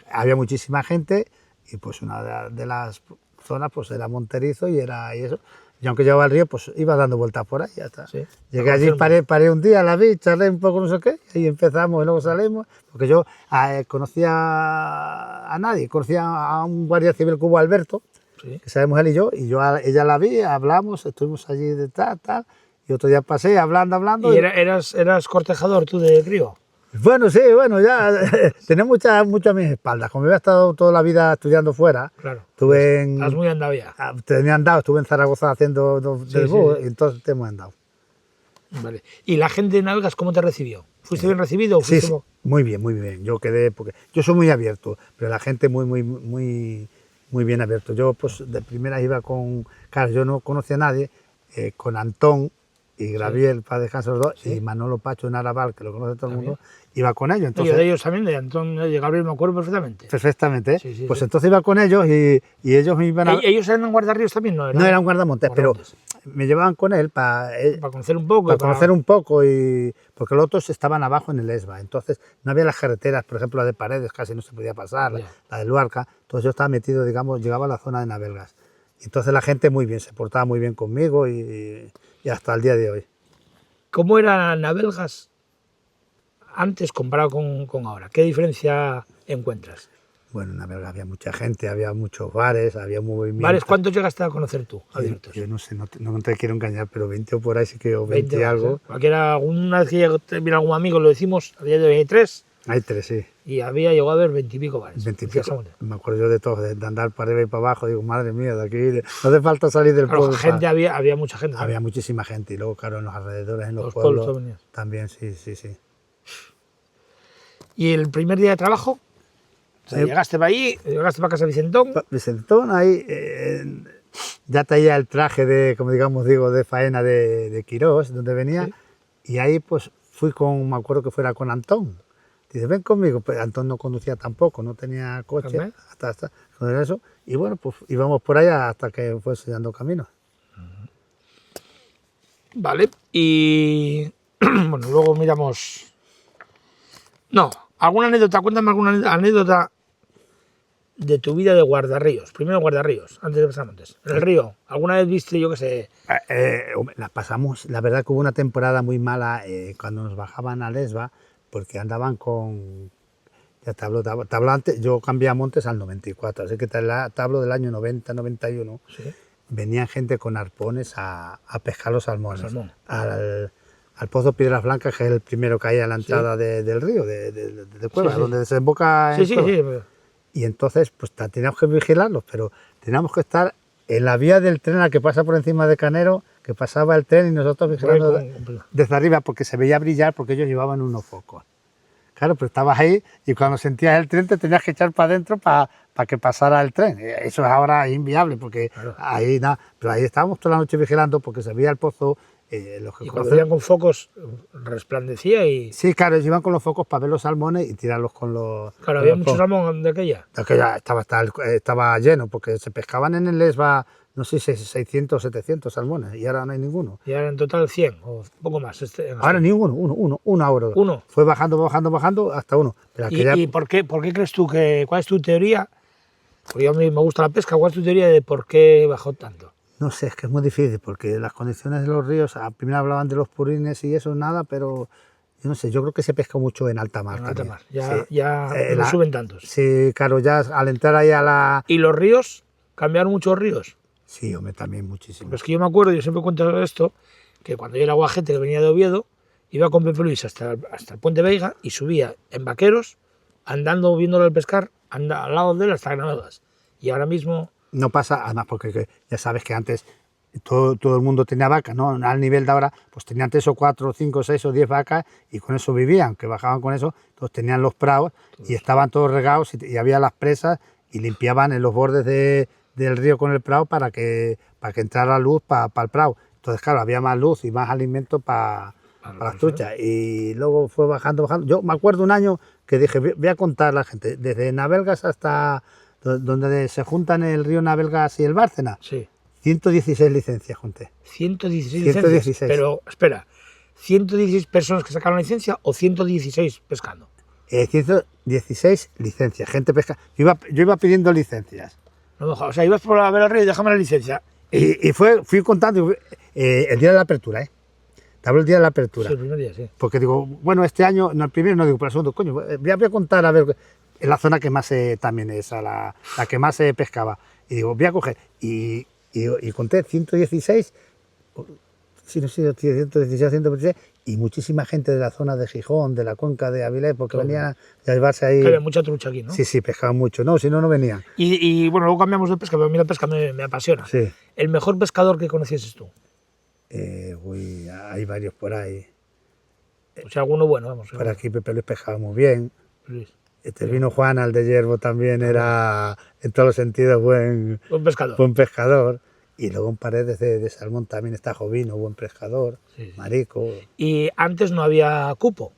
Speaker 3: había muchísima gente, y pues una de las zonas pues era Monterizo y eso. Y aunque llevaba el río, pues iba dando vueltas por ahí, ya está.
Speaker 1: Sí.
Speaker 3: Llegué allí, paré un día, la vi, charlé un poco, no sé qué, y empezamos y luego salimos, porque yo conocía a nadie, conocía a un guardia civil que hubo, Alberto,
Speaker 1: Sí.
Speaker 3: que sabemos él y yo ella la vi, hablamos, estuvimos allí de tal, y otro día pasé hablando.
Speaker 1: ¿Y eras cortejador tú de crío?
Speaker 3: Bueno, sí, bueno, ya tenía mucho a mis espaldas. Como había estado toda la vida estudiando fuera,
Speaker 1: Claro.
Speaker 3: estuve en...
Speaker 1: Estás muy andado ya.
Speaker 3: Tenía andado, estuve en Zaragoza haciendo del búho,
Speaker 1: sí.
Speaker 3: y entonces te hemos andado.
Speaker 1: Vale. ¿Y la gente de Nalgas cómo te recibió? ¿Fuiste bien recibido? O
Speaker 3: Sí,
Speaker 1: fuiste
Speaker 3: sí, muy bien, muy bien. Yo quedé, porque yo soy muy abierto, pero la gente muy bien abierto. Yo, pues, de primera iba con, claro, yo no conocía a nadie, con Antón y Graviel, para descansar los dos,
Speaker 1: Sí.
Speaker 3: y Manolo Pacho en Arabal, que lo conoce todo el
Speaker 1: También.
Speaker 3: mundo, iba con ellos.
Speaker 1: No,
Speaker 3: Entonces,
Speaker 1: yo de ellos también, de Antón y de Gabriel, me acuerdo perfectamente.
Speaker 3: perfectamente,
Speaker 1: Sí, sí,
Speaker 3: pues
Speaker 1: sí.
Speaker 3: entonces iba con ellos y ellos me iban a...
Speaker 1: ¿Ellos eran guardarríos también? No,
Speaker 3: No eran guardamontes, pero
Speaker 1: guardamontes.
Speaker 3: me llevaban con él para
Speaker 1: Conocer un poco. y
Speaker 3: conocer un poco, porque los otros estaban abajo en el ESBA, entonces no había las carreteras, por ejemplo la de Paredes casi no se podía pasar,
Speaker 1: Ya.
Speaker 3: la de Luarca, entonces yo estaba metido, digamos, llegaba a la zona de Navelgas. Entonces la gente muy bien, se portaba muy bien conmigo y hasta el día de hoy.
Speaker 1: ¿Cómo era Navelgas antes comparado con ahora? ¿Qué diferencia encuentras?
Speaker 3: Bueno, en Navelgas había mucha gente, había muchos bares, había movimiento.
Speaker 1: ¿Vales cuántos llegaste a conocer tú,
Speaker 3: Yo,
Speaker 1: abiertos?
Speaker 3: yo no sé, no te quiero engañar, pero 20 o por ahí sí que yo 20 y
Speaker 1: bares,
Speaker 3: algo.
Speaker 1: ¿eh? Cualquiera, alguna vez que viene algún amigo, lo decimos, había de 23
Speaker 3: Hay 3, sí.
Speaker 1: y llegó a haber 20 y pico bares.
Speaker 3: 20 y
Speaker 1: Decía
Speaker 3: pico.
Speaker 1: Samuel.
Speaker 3: Me acuerdo yo de todo, de andar para arriba y para abajo. Digo, madre mía, de aquí no hace falta salir del
Speaker 1: Claro,
Speaker 3: pueblo.
Speaker 1: gente había mucha gente.
Speaker 3: Había muchísima gente y luego, claro, en los alrededores, en los
Speaker 1: Los
Speaker 3: pueblos,
Speaker 1: pueblos también.
Speaker 3: también, sí, sí, sí.
Speaker 1: ¿Y el primer día de trabajo? O sea, llegaste para allí, llegaste para Casa Vicentón.
Speaker 3: Vicentón ahí ya traía el traje de, como digamos, de faena de Quirós, donde venía,
Speaker 1: Sí.
Speaker 3: y ahí pues fui me acuerdo que fuera con Antón. Dice, ven conmigo, pero Antón no conducía tampoco, no tenía coche,
Speaker 1: También.
Speaker 3: hasta con eso, y bueno, pues íbamos por allá hasta que fue enseñando camino.
Speaker 1: Vale, y bueno, luego miramos... No, ¿alguna anécdota? Cuéntame alguna anécdota de tu vida de guardarríos. Primero guardarríos, antes de Pasamontes. En el río, ¿alguna vez viste, yo qué sé?
Speaker 3: Hombre, la pasamos, la verdad que hubo una temporada muy mala cuando nos bajaban a Lesba, porque andaban con... Ya te hablo antes, yo cambié a Montes al 94, así que te hablo del año 90, 91.
Speaker 1: Sí.
Speaker 3: Venían gente con arpones a pescar los salmones.
Speaker 1: Salmón.
Speaker 3: Al Pozo Piedras Blancas, que es el primero que hay a la entrada del río, de Cueva,
Speaker 1: Sí, sí.
Speaker 3: donde desemboca en
Speaker 1: Sí,
Speaker 3: Cueva. Y entonces, pues teníamos que vigilarlos, pero teníamos que estar en la vía del tren al que pasa por encima de Canero, que pasaba el tren y nosotros vigilando desde arriba, porque se veía brillar, porque ellos llevaban unos focos. Claro, pero estabas ahí y cuando sentías el tren te tenías que echar para adentro para que pasara el tren. Eso es ahora inviable porque
Speaker 1: Claro.
Speaker 3: ahí nada, pero ahí estábamos toda la noche vigilando porque se veía el pozo. Los que
Speaker 1: Y cuando
Speaker 3: conocen-
Speaker 1: veían con focos resplandecía y...
Speaker 3: Sí, claro, ellos iban con los focos para ver los salmones y tirarlos con los...
Speaker 1: Claro,
Speaker 3: con
Speaker 1: había
Speaker 3: los
Speaker 1: mucho
Speaker 3: focos.
Speaker 1: salmón de aquella.
Speaker 3: Es que ya estaba lleno porque se pescaban en el Lesba, no sé si 600 700 salmones y ahora no hay ninguno.
Speaker 1: Y ahora en total 100 o un poco más.
Speaker 3: Ahora ni uno ahora.
Speaker 1: Uno.
Speaker 3: Fue bajando hasta uno. Pero aquella-
Speaker 1: ¿Y por qué crees tú que... ¿Cuál es tu teoría? Porque a mí me gusta la pesca. ¿Cuál es tu teoría de por qué bajó tanto?
Speaker 3: No sé, es que es muy difícil porque las condiciones de los ríos, primero hablaban de los purines y eso, nada, pero yo no sé, yo creo que se pesca mucho en alta mar.
Speaker 1: En alta
Speaker 3: también.
Speaker 1: mar. Ya,
Speaker 3: Sí.
Speaker 1: ya no
Speaker 3: la-
Speaker 1: suben tantos.
Speaker 3: Sí, claro, ya al entrar ahí a la...
Speaker 1: ¿Y los ríos? ¿Cambiaron mucho los ríos?
Speaker 3: Sí, hombre, también muchísimo.
Speaker 1: Pues que yo me acuerdo, yo siempre cuento esto, que cuando yo era guajete que venía de Oviedo, iba con Pepe Luis hasta el Puente Veiga y subía en vaqueros, andando, viéndolo al pescar, al lado de él hasta Granadas. Y ahora mismo...
Speaker 3: No pasa, además, porque ya sabes que antes todo el mundo tenía vacas, ¿no? Al nivel de ahora, pues tenían 3 o 4 o 5 o 6 o 10 vacas y con eso vivían, que bajaban con eso, entonces tenían los prados y estaban todos regados y había las presas y limpiaban en los bordes del río con el prado para que entrara luz para el prado. Entonces, claro, había más luz y más alimento para las truchas. Y luego fue bajando. Yo me acuerdo un año que dije, voy a contar a la gente, desde Navelgas hasta donde se juntan el río Navelgas y el Bárcena,
Speaker 1: Sí.
Speaker 3: 116 licencias junté.
Speaker 1: 116
Speaker 3: 116.
Speaker 1: licencias. Pero, espera, ¿116 personas que sacaron la licencia o 116 pescando?
Speaker 3: 116 licencias, gente pesca. Yo iba pidiendo licencias.
Speaker 1: No, o sea, ibas por la ver al río y déjame la licencia.
Speaker 3: Y fui contando el día de la apertura, ¿eh? Te hablo el día de la apertura.
Speaker 1: Sí, el primer día, sí.
Speaker 3: Porque digo, bueno, este año, no el primero, no digo, pero el segundo, coño, voy a contar a ver, en la zona que más también es, la que más se pescaba. Y digo, voy a coger. Y conté 116, sí, no sé, 116, 126, y muchísima gente de la zona de Gijón, de la cuenca de Avilés, porque
Speaker 1: Todo.
Speaker 3: venían a llevarse ahí.
Speaker 1: Que había mucha trucha aquí, ¿no?
Speaker 3: Sí, sí, pescaban mucho. No, si no, no venían.
Speaker 1: Y bueno, luego cambiamos de pesca, pero a mí la pesca me apasiona.
Speaker 3: Sí.
Speaker 1: El mejor pescador que conocieses tú.
Speaker 3: Uy, hay varios por ahí.
Speaker 1: O sea, alguno bueno, vamos.
Speaker 3: Por aquí Pepe Luis pescaba muy bien.
Speaker 1: Luis.
Speaker 3: Vino Juan, al de Yerbo, también era, en todos los sentidos,
Speaker 1: Un pescador.
Speaker 3: buen pescador. Y luego en Paredes de Salmón también está Jovino, buen pescador,
Speaker 1: Sí, sí.
Speaker 3: marico.
Speaker 1: Y antes no había cupo.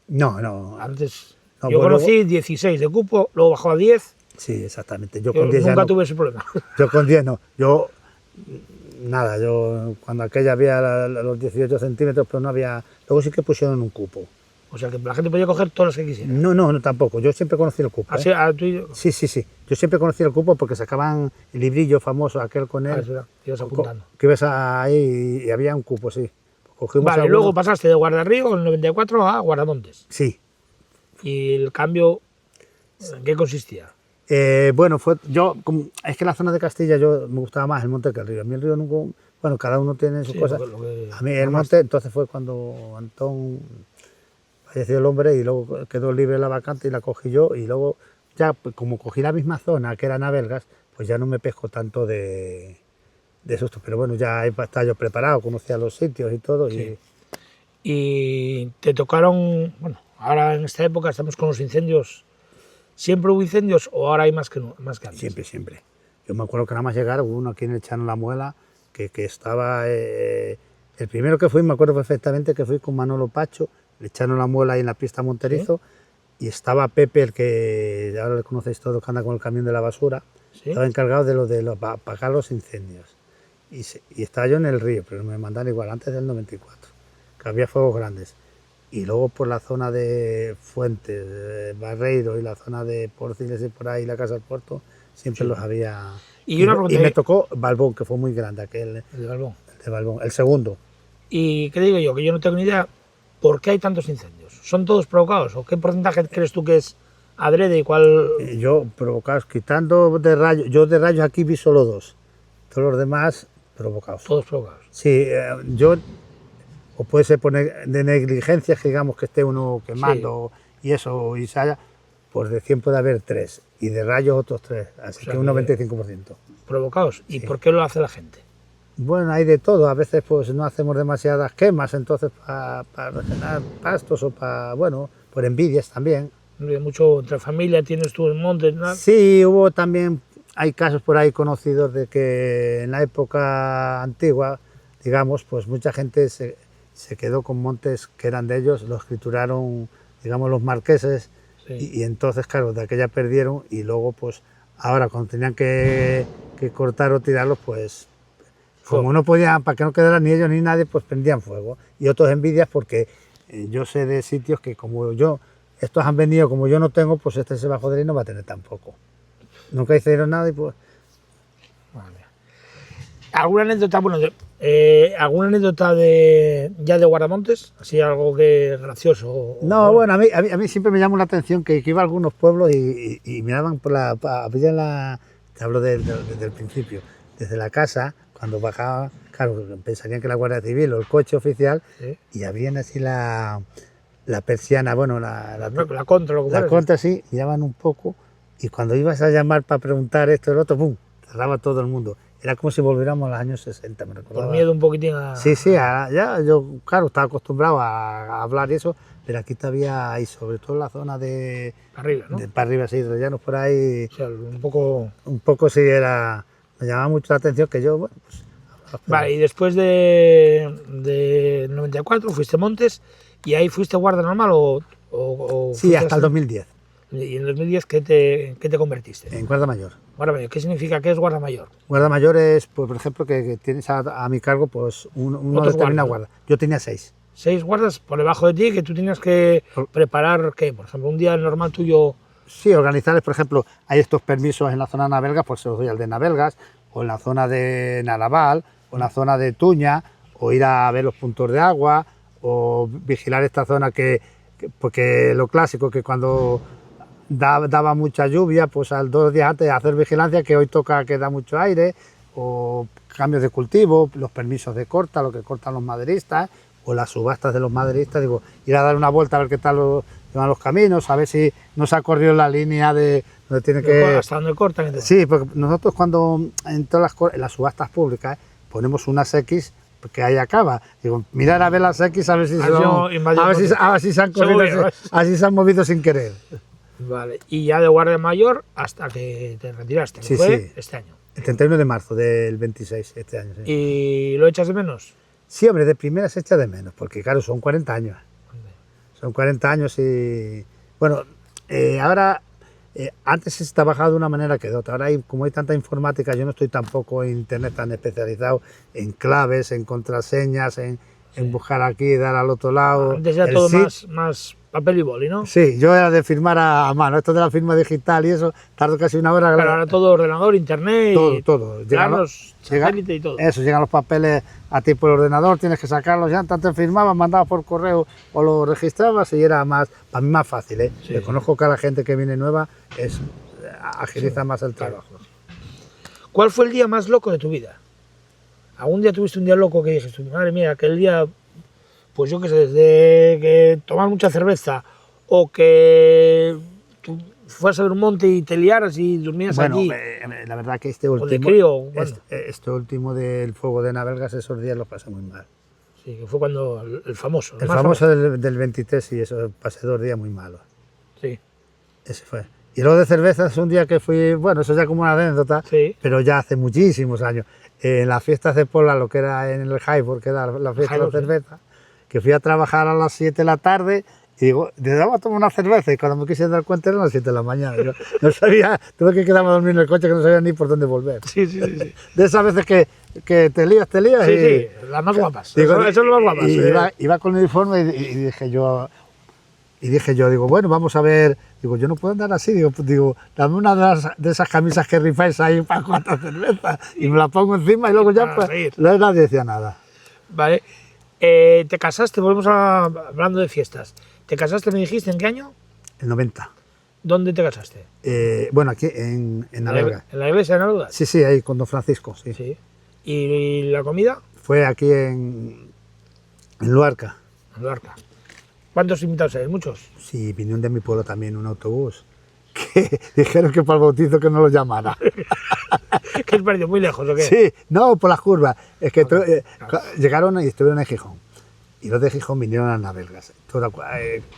Speaker 3: No.
Speaker 1: Antes
Speaker 3: No,
Speaker 1: yo
Speaker 3: pues
Speaker 1: conocí 16 de cupo, luego bajó a 10.
Speaker 3: Sí, exactamente. Yo
Speaker 1: Yo
Speaker 3: con 10 ya
Speaker 1: nunca
Speaker 3: no.
Speaker 1: tuve ese problema.
Speaker 3: Yo con 10 no. Nada, yo cuando aquella había los 18 centímetros, pero no había. Luego sí que pusieron un cupo.
Speaker 1: O sea, que la gente podía coger todas las que quisiera.
Speaker 3: No, tampoco. Yo siempre conocí el cupo.
Speaker 1: Así, tú
Speaker 3: Sí. Yo siempre conocí el cupo porque sacaban el librillo famoso, aquel con él.
Speaker 1: es verdad, te ibas apuntando.
Speaker 3: Que ibas ahí y había un cupo, sí. Cogimos
Speaker 1: Vale,
Speaker 3: alguno-
Speaker 1: luego pasaste de Guardarrío en el 94 a Guardamontes.
Speaker 3: Sí.
Speaker 1: Y el cambio, ¿en qué consistía?
Speaker 3: Bueno, es que en la zona de Castilla yo me gustaba más el monte que el río. A mí el río nunca, bueno, cada uno tiene sus
Speaker 1: Sí,
Speaker 3: cosas.
Speaker 1: lo que-
Speaker 3: A mí el monte, entonces fue cuando Antón falleció el hombre y luego quedó libre la vacante y la cogí yo y luego ya pues, como cogí la misma zona que era Navelgas, pues ya no me pesco tanto de susto. Pero bueno, ya estaba yo preparado, conocía los sitios y todo.
Speaker 1: Sí. Y te tocaron, bueno, ahora en esta época estamos con los incendios. ¿Siempre hubo incendios o ahora hay más que antes?
Speaker 3: Siempre. Yo me acuerdo que nada más llegar hubo uno aquí en el Chano La Muela que estaba... el primero que fui, me acuerdo perfectamente que fui con Manolo Pacho, le echaron la muela ahí en la pista Monterizo, y estaba Pepe, el que ahora le conocéis todos, que anda con el camión de la basura,
Speaker 1: ¿Sí?
Speaker 3: estaba encargado de apagar los incendios. Y estaba yo en el río, pero me mandaron igual, antes del 94, que había fuegos grandes. Y luego por la zona de Fuentes, de Barreiro y la zona de Porciles y por ahí, la Casa del Puerto, siempre
Speaker 1: Sí.
Speaker 3: los había...
Speaker 1: Y una pregunta,
Speaker 3: me tocó Balbón, que fue muy grande, aquel
Speaker 1: El de Balbón.
Speaker 3: de Balbón, el segundo.
Speaker 1: ¿Y qué digo yo? Que yo no tengo ni idea por qué hay tantos incendios. ¿Son todos provocados? ¿O qué porcentaje crees tú que es adrede y cuál...?
Speaker 3: Yo, provocados, quitando de rayos, yo de rayos aquí vi solo 2, todos los demás provocados.
Speaker 1: Todos provocados.
Speaker 3: Sí, yo, o puede ser de negligencias, que digamos que esté uno quemando y eso, y se haya, pues de 100 puede haber 3, y de rayos otros 3, así
Speaker 1: O sea
Speaker 3: que un
Speaker 1: que-
Speaker 3: 95%.
Speaker 1: Provocados. ¿Y
Speaker 3: Sí.
Speaker 1: por qué lo hace la gente?
Speaker 3: Bueno, hay de todo. A veces pues no hacemos demasiadas quemas, entonces para rellenar pastos o para, bueno, por envidias también.
Speaker 1: Mucho entre familia tienes tú en montes, ¿no?
Speaker 3: Sí, hubo también, hay casos por ahí conocidos de que en la época antigua, digamos, pues mucha gente se quedó con montes que eran de ellos, lo escrituraron, digamos, los marqueses,
Speaker 1: Sí.
Speaker 3: y entonces, claro, de aquella perdieron, y luego, pues, ahora cuando tenían que cortar o tirarlos, pues, como no podían, para que no quedaran ni ellos ni nadie, pues prendían fuego. Y otros envidias porque yo sé de sitios que como yo, estos han venido, como yo no tengo, pues este se va a joder y no va a tener tampoco. Nunca hicieron nada y pues...
Speaker 1: Madre mía. ¿Alguna anécdota, bueno, alguna anécdota ya de guardamontes? Así algo que gracioso.
Speaker 3: No, bueno, a mí siempre me llamó la atención que iba a algunos pueblos y miraban por te hablo del principio, desde la casa, cuando bajaba, claro, pensarían que la Guardia Civil o el coche oficial,
Speaker 1: Sí.
Speaker 3: y habían así la persiana, bueno,
Speaker 1: La contra, lo que
Speaker 3: la
Speaker 1: fuera,
Speaker 3: contra así, miraban un poco, y cuando ibas a llamar para preguntar esto y lo otro, ¡pum!, cerraba todo el mundo. Era como si volviéramos a los años 60, me recordaba.
Speaker 1: por miedo un poquitín a...
Speaker 3: Sí, ya yo, claro, estaba acostumbrado a hablar y eso, pero aquí todavía, y sobre todo en la zona de
Speaker 1: arriba, ¿no?
Speaker 3: para arriba, sí, de llanos por ahí,
Speaker 1: O sea, un poco...
Speaker 3: un poco sí era, me llamaba mucho la atención que yo, bueno, pues...
Speaker 1: Vale, y después de 94 fuiste Montes y ahí fuiste guardia normal o
Speaker 3: Sí,
Speaker 1: fuiste
Speaker 3: hasta el 2010,
Speaker 1: Y en 2010, ¿qué te convertiste?
Speaker 3: en Guarda Mayor.
Speaker 1: Guarda mayor. ¿Qué significa? ¿Qué es guarda mayor?
Speaker 3: Guarda Mayor es, pues, por ejemplo, que tienes a mi cargo pues uno
Speaker 1: Otros
Speaker 3: determina
Speaker 1: guardas,
Speaker 3: guarda. Yo tenía 6.
Speaker 1: 6 guardas por debajo de ti que tú tenías que preparar, ¿qué? Por ejemplo, un día normal tuyo...
Speaker 3: Sí, organizarles, por ejemplo, hay estos permisos en la zona de Navelgas, pues se los doy al de Navelgas, o en la zona de Naraval, o en la zona de Tuña, o ir a ver los puntos de agua, o vigilar esta zona porque lo clásico, que cuando daba mucha lluvia, pues al 2 días antes hacer vigilancia, que hoy toca que da mucho aire, o cambios de cultivo, los permisos de corta, lo que cortan los maderistas, o las subastas de los maderistas, digo, ir a dar una vuelta a ver qué tal llevan los caminos, a ver si no se ha corrido la línea de donde tiene que...
Speaker 1: Hasta donde cortan. Entonces.
Speaker 3: Sí, porque nosotros cuando en todas en las subastas públicas ponemos unas X que ahí acaba. Digo, mirar a ver las X a ver si, a ver si se han corrido, así se han movido sin querer.
Speaker 1: Vale, y ya de guardia mayor hasta que te retiraste, que
Speaker 3: Sí,
Speaker 1: fue
Speaker 3: sí.
Speaker 1: este año.
Speaker 3: El 31 de marzo del 26, este año. Sí.
Speaker 1: ¿Y lo echas de menos?
Speaker 3: Sí, hombre, de primera se echa de menos, porque claro, son 40 años. Son 40 años y... Bueno, ahora... antes se trabajaba de una manera que de otra. Ahora, como hay tanta informática, yo no estoy tampoco en internet tan especializado en claves, en contraseñas, en buscar aquí, dar al otro lado.
Speaker 1: Antes era todo más papel y boli, ¿no?
Speaker 3: Sí, yo era de firmar a mano. Esto de la firma digital y eso, tardo casi una hora.
Speaker 1: Pero ahora todo ordenador, internet,
Speaker 3: todo.
Speaker 1: planos, satélite y todo.
Speaker 3: Eso, llegan los papeles a ti por el ordenador, tienes que sacarlos ya, antes firmabas, mandabas por correo o lo registrabas y era más, para mí más fácil, ¿eh?
Speaker 1: Sí,
Speaker 3: Reconozco que a la gente que viene nueva agiliza más el trabajo.
Speaker 1: ¿Cuál fue el día más loco de tu vida? ¿Algún día tuviste un día loco que dijiste, madre mía, aquel día, pues yo qué sé, desde que tomar mucha cerveza o que tú fueras a ver un monte y te liaras y durmías allí?
Speaker 3: La verdad que este
Speaker 1: O de
Speaker 3: último,
Speaker 1: crío, bueno.
Speaker 3: este último del fuego de Navelgas, esos días los pasé muy mal.
Speaker 1: Sí, que fue cuando el famoso.
Speaker 3: El
Speaker 1: más
Speaker 3: famoso del 23, y eso, pasé 2 días muy malos.
Speaker 1: Sí,
Speaker 3: Ese fue. Y luego de cervezas, un día que fui, bueno, eso ya como una anécdota,
Speaker 1: sí.
Speaker 3: pero ya hace muchísimos años, en las fiestas de Pola, lo que era en el Highball, que era la fiesta de la cerveza, que fui a trabajar a las 7 de la tarde y digo, vamos a tomar una cerveza, y cuando me quise dar cuenta eran las 7 de la mañana. Yo no sabía, tuve que quedarme a dormir en el coche que no sabía ni por dónde volver.
Speaker 1: Sí.
Speaker 3: De esas veces que te lías
Speaker 1: Sí,
Speaker 3: y...
Speaker 1: sí, las más guapas.
Speaker 3: Digo,
Speaker 1: eso es lo más guapas.
Speaker 3: Iba con el uniforme y dije yo, digo, bueno, vamos a ver, digo, yo no puedo andar así, digo, dame una de esas camisas que rifáis ahí para 4 cervezas y me la pongo encima y luego ya, pues, nadie decía nada.
Speaker 1: Vale, te casaste, hablando de fiestas, ¿te casaste, me dijiste, en qué año?
Speaker 3: El 90.
Speaker 1: ¿Dónde te casaste?
Speaker 3: Bueno, aquí en Navelgas.
Speaker 1: ¿En la iglesia de Navelgas?
Speaker 3: Sí, ahí con don Francisco, sí.
Speaker 1: Sí. ¿Y la comida?
Speaker 3: Fue aquí en Luarca.
Speaker 1: En Luarca. ¿Cuántos invitados hay? ¿Muchos?
Speaker 3: Sí, vinieron de mi pueblo también un autobús, que dijeron que para el bautizo que no lo llamara.
Speaker 1: ¿Qué has perdido? ¿Muy lejos o qué?
Speaker 3: Sí, no, por las curvas. Es que llegaron y estuvieron en Gijón. Y los de Gijón vinieron a Navelgas.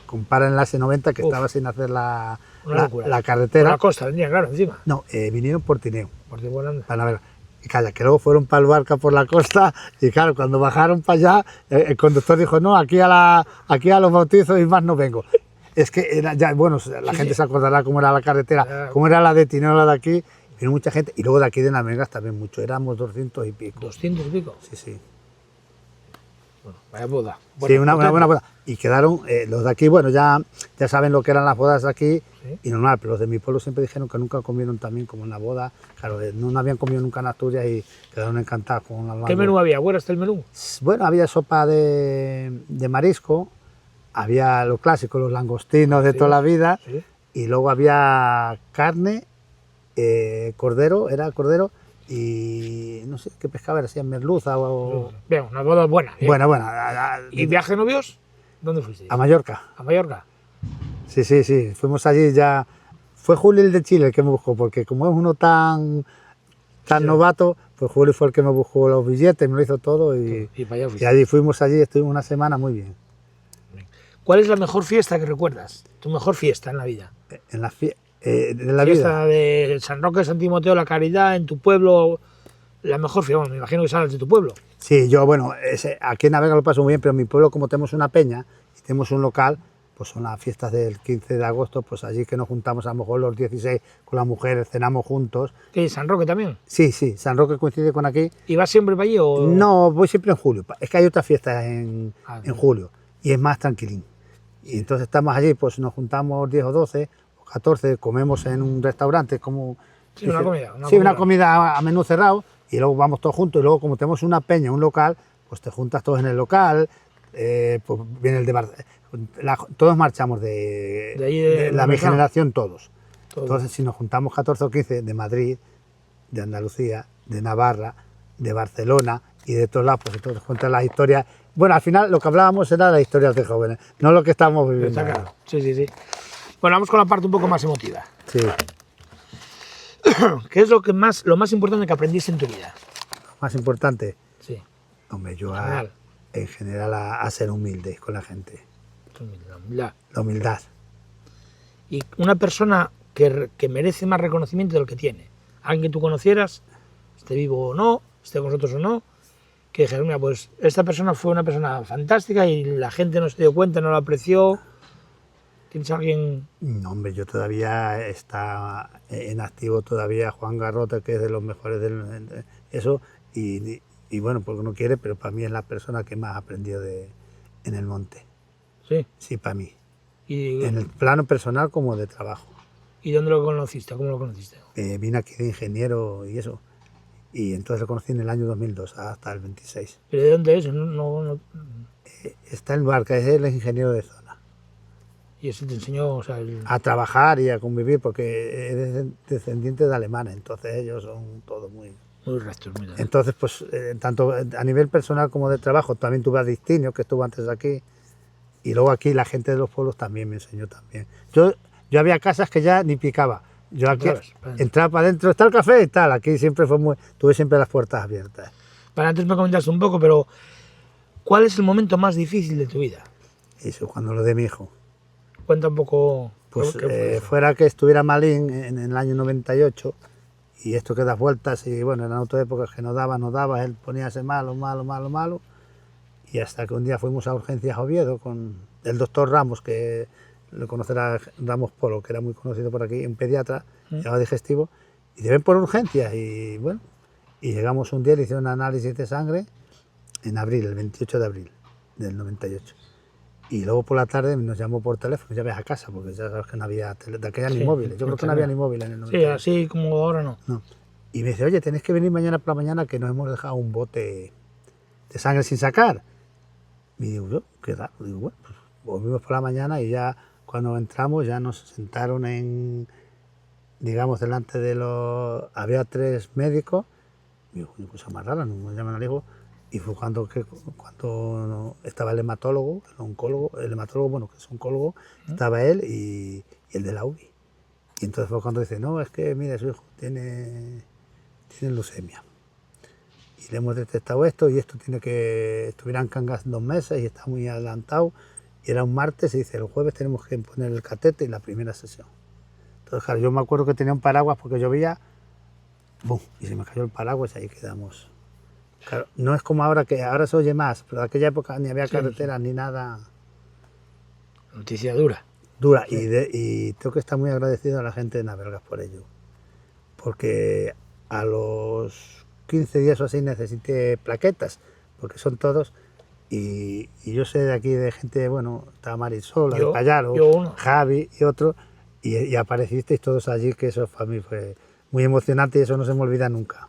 Speaker 3: Compara en la S90 que
Speaker 1: Uf.
Speaker 3: estaba sin hacer
Speaker 1: Una locura.
Speaker 3: la
Speaker 1: Por
Speaker 3: carretera.
Speaker 1: la costa, vendría, claro, encima.
Speaker 3: No, vinieron por Tineo,
Speaker 1: Por ti, Holanda.
Speaker 3: para Navelgas. Y calla, que luego fueron para el Barca por la costa. Y claro, cuando bajaron para allá, el conductor dijo, no, aquí a los bautizos y más no vengo. Es que era ya, bueno, la gente se acordará cómo era la carretera, cómo era la de Tineo, la de aquí. Vino mucha gente. Y luego de aquí de Navelgas también mucho. Éramos 200 y pico.
Speaker 1: 200 y pico.
Speaker 3: Sí, sí.
Speaker 1: Bueno, vaya boda.
Speaker 3: Sí,
Speaker 1: Bueno,
Speaker 3: una buena boda. Y quedaron, los de aquí, bueno, ya saben lo que eran las bodas de aquí,
Speaker 1: Sí.
Speaker 3: y normal, pero los de mi pueblo siempre dijeron que nunca comieron también como en la boda. Claro, no habían comido nunca en Asturias y quedaron encantados con la
Speaker 1: ¿Qué menú había? ¿Bueno está el menú?
Speaker 3: Bueno, había sopa de marisco, había lo clásico, los langostinos de
Speaker 1: Sí,
Speaker 3: toda la vida,
Speaker 1: sí.
Speaker 3: y luego había carne, cordero, y no sé qué pescado era, si merluza o...
Speaker 1: Bien, una boda buena. bien.
Speaker 3: Buena,
Speaker 1: ¿Y viaje de novios? ¿Dónde fuisteis?
Speaker 3: a Mallorca.
Speaker 1: ¿A Mallorca?
Speaker 3: Sí, fuimos allí ya. Fue Julio el de Chile el que me buscó, porque como es uno tan
Speaker 1: Sí.
Speaker 3: novato, pues Julio fue el que me buscó los billetes, me lo hizo todo y
Speaker 1: Y para allá
Speaker 3: y
Speaker 1: fuiste.
Speaker 3: allí fuimos allí, estuvimos una semana muy bien.
Speaker 1: ¿Cuál es la mejor fiesta que recuerdas? Tu mejor fiesta en la vida.
Speaker 3: En de la
Speaker 1: Fiesta
Speaker 3: vida.
Speaker 1: de San Roque, San Timoteo, La Caridad, en tu pueblo. La mejor fiesta, bueno, me imagino que sales de tu pueblo.
Speaker 3: Sí, yo, bueno, aquí en Navega lo paso muy bien, pero en mi pueblo, como tenemos una peña y tenemos un local, pues son las fiestas del 15 de agosto, pues allí que nos juntamos a lo mejor los 16 con las mujeres, cenamos juntos.
Speaker 1: ¿Qué, San Roque también?
Speaker 3: Sí, San Roque coincide con aquí.
Speaker 1: ¿Y vas siempre para allí o...?
Speaker 3: No, voy siempre en julio. Es que hay otras fiestas en
Speaker 1: sí.
Speaker 3: julio y es más tranquilín. Y entonces estamos allí, pues nos juntamos 10 o 12 o 14, comemos en un restaurante como...
Speaker 1: Sí, una comida.
Speaker 3: Una comida a menú cerrado y luego vamos todos juntos y luego como tenemos una peña, un local, pues te juntas todos en el local, pues viene el de todos marchamos de
Speaker 1: allí de
Speaker 3: la mi
Speaker 1: Mallorca.
Speaker 3: generación, todos.
Speaker 1: Todo.
Speaker 3: Entonces si nos juntamos 14 o 15 de Madrid, de Andalucía, de Navarra, de Barcelona y de todos lados, pues entonces cuentan las historias. Bueno, al final lo que hablábamos era las historias de jóvenes, no lo que estamos viviendo.
Speaker 1: Está claro. Sí. Bueno, vamos con la parte un poco más emotiva.
Speaker 3: Sí, lo
Speaker 1: ¿Qué es lo más importante que aprendiste en tu vida?
Speaker 3: más importante,
Speaker 1: Sí.
Speaker 3: hombre,
Speaker 1: general.
Speaker 3: en general a ser humilde con la gente,
Speaker 1: La-
Speaker 3: la humildad.
Speaker 1: Y una persona que merece más reconocimiento del que tiene. Alguien que tú conocieras, esté vivo o no, esté con nosotros o no, que dijeras, mira, pues esta persona fue una persona fantástica y la gente no se dio cuenta, no la apreció. ¿Tienes alguien?
Speaker 3: No, hombre, yo todavía está en activo todavía Juan Garrota, que es de los mejores de eso, y bueno, porque no quiere, pero para mí es la persona que más ha aprendido en el monte.
Speaker 1: Sí.
Speaker 3: Sí, para mí.
Speaker 1: ¿Y,
Speaker 3: En el plano personal como de trabajo.
Speaker 1: ¿y dónde lo conociste? ¿Cómo lo conociste?
Speaker 3: Vine aquí de ingeniero y eso. Y entonces lo conocí en el año 2002, hasta el 26.
Speaker 1: ¿Pero de dónde es? No.
Speaker 3: Está en Barca, es el ingeniero de zona.
Speaker 1: Y eso te enseñó, o sea,
Speaker 3: A trabajar y a convivir, porque es descendiente de alemanes, entonces ellos son todos muy...
Speaker 1: muy restos, muy tal.
Speaker 3: Entonces, pues, tanto a nivel personal como de trabajo, también tuve a Distinio, que estuvo antes aquí, y luego aquí la gente de los pueblos también me enseñó también. Yo había casas que ya ni picaba. Yo aquí entraba para adentro, está el café y tal, aquí siempre tuve siempre las puertas abiertas.
Speaker 1: Para antes me comentaste un poco, pero ¿cuál es el momento más difícil de tu vida?
Speaker 3: Eso, cuando lo de mi hijo.
Speaker 1: Cuenta un poco.
Speaker 3: Pues
Speaker 1: ¿qué fue eso?
Speaker 3: fuera que estuviera malín en el año 98, y esto que das vueltas, y bueno, eran otras épocas que no daba, él poníase malo, y hasta que un día fuimos a urgencias a Oviedo con el doctor Ramos, que lo conocerá, Ramos Polo, que era muy conocido por aquí, un pediatra, llamado digestivo, y te ven por urgencias, y bueno, y llegamos un día, le hicieron un análisis de sangre en abril, el 28 de abril del 98. Y luego por la tarde nos llamó por teléfono, ya ves a casa, porque ya sabes que no había de aquella ni móviles. Yo creo que no había ni móviles en el 98.
Speaker 1: Sí, así como ahora no.
Speaker 3: No. Y me dice, oye, tenéis que venir mañana por la mañana que nos hemos dejado un bote de sangre sin sacar. Y digo, yo, qué raro. Digo, bueno, pues volvimos por la mañana y ya cuando entramos ya nos sentaron digamos, delante de había 3 médicos. Y digo, cosa más rara, nos llaman al hijo. Y fue cuando estaba el hematólogo, el oncólogo, el hematólogo, bueno, que es oncólogo, estaba él y el de la UBI. Y entonces fue cuando dice, no, es que mira, su hijo tiene leucemia. Y le hemos detectado esto y esto tiene que... Estuvieran Cangas 2 meses y está muy adelantado. Y era un martes y dice, el jueves tenemos que poner el catete y la primera sesión. Entonces, claro, yo me acuerdo que tenía un paraguas porque llovía, ¡bum! Y se me cayó el paraguas y ahí quedamos. Claro, no es como ahora, que ahora se oye más, pero en aquella época ni había carreteras ni nada.
Speaker 1: Noticia dura.
Speaker 3: Dura. Sí. Y tengo que estar muy agradecido a la gente de Navegas por ello. Porque a los 15 días o así necesité plaquetas, porque son todos. Y yo sé de aquí de gente, bueno, estaba Marisol, de Payaro, Javi y otro, y aparecisteis todos allí, que eso para mí fue muy emocionante y eso no se me olvida nunca.